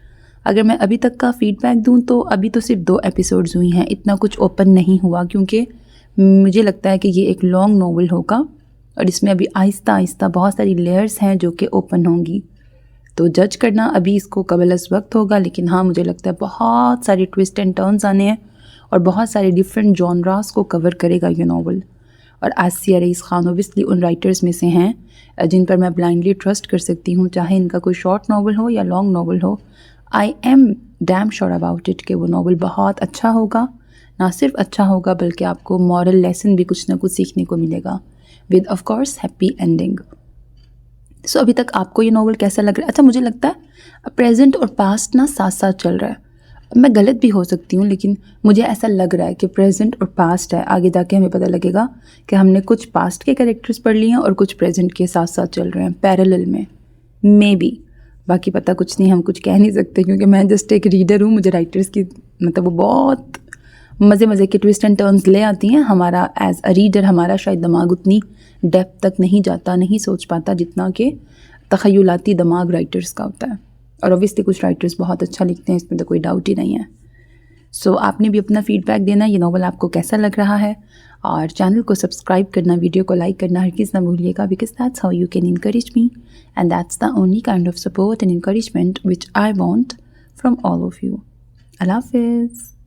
اگر میں ابھی تک کا فیڈ بیک دوں تو ابھی تو صرف 2 ایپیسوڈز ہوئی ہیں، اتنا کچھ اوپن نہیں ہوا کیونکہ مجھے لگتا ہے کہ یہ ایک لانگ ناول ہوگا اور اس میں ابھی آہستہ آہستہ بہت ساری لیئرز ہیں جو کہ اوپن ہوں گی، تو جج کرنا ابھی اس کو قبل از وقت ہوگا۔ لیکن ہاں، مجھے لگتا ہے بہت ساری ٹویسٹ اینڈ ٹرنز آنے ہیں اور بہت سارے ڈفرینٹ جانراز کو کور کرے گا یہ ناول۔ اور آسیہ رئیس خان اوبیسلی ان رائٹرز میں سے ہیں جن پر میں بلائنڈلی ٹرسٹ کر سکتی ہوں، چاہے ان کا کوئی شارٹ ناول ہو یا لانگ ناول ہو۔ I am damn sure about it کہ وہ ناول بہت اچھا ہوگا۔ نہ صرف اچھا ہوگا بلکہ آپ کو مورل لیسن بھی کچھ نہ کچھ سیکھنے کو ملے گا، with of course happy ending. So ابھی تک آپ کو یہ ناول کیسا لگ رہا ہے؟ اچھا، مجھے لگتا ہے پریزنٹ اور پاسٹ نا ساتھ ساتھ چل رہا ہے۔ میں غلط بھی ہو سکتی ہوں، لیکن مجھے ایسا لگ رہا ہے کہ پریزنٹ اور پاسٹ ہے۔ آگے جا کے ہمیں پتہ لگے گا کہ ہم نے کچھ پاسٹ کے کریکٹرز پڑھ لیے ہیں اور کچھ پریزنٹ کے ساتھ ساتھ چل رہے ہیں پیرالل میں، مے بی۔ باقی پتہ کچھ نہیں، ہم کچھ کہہ نہیں سکتے کیونکہ میں جسٹ ایک ریڈر ہوں۔ مجھے رائٹرز کی وہ بہت مزے کے ٹویسٹ اینڈ ٹرنز لے آتی ہیں۔ ہمارا ایز اے ریڈر ہمارا شاید دماغ اتنی ڈیپتھ تک نہیں جاتا، نہیں سوچ پاتا جتنا کہ تخیلاتی دماغ رائٹرز کا ہوتا ہے۔ اور اوبیسلی کچھ رائٹرز بہت اچھا لکھتے ہیں، اس میں تو کوئی ڈاؤٹ ہی نہیں ہے۔ سو آپ نے بھی اپنا فیڈ بیک دینا، یہ ناول آپ کو کیسا لگ رہا ہے، اور چینل کو سبسکرائب کرنا، ویڈیو کو لائک کرنا ہرگز نہ بھولیے گا، because that's how you can encourage me and that's the only kind of support and encouragement which I want from all of you. اللہ حافظ۔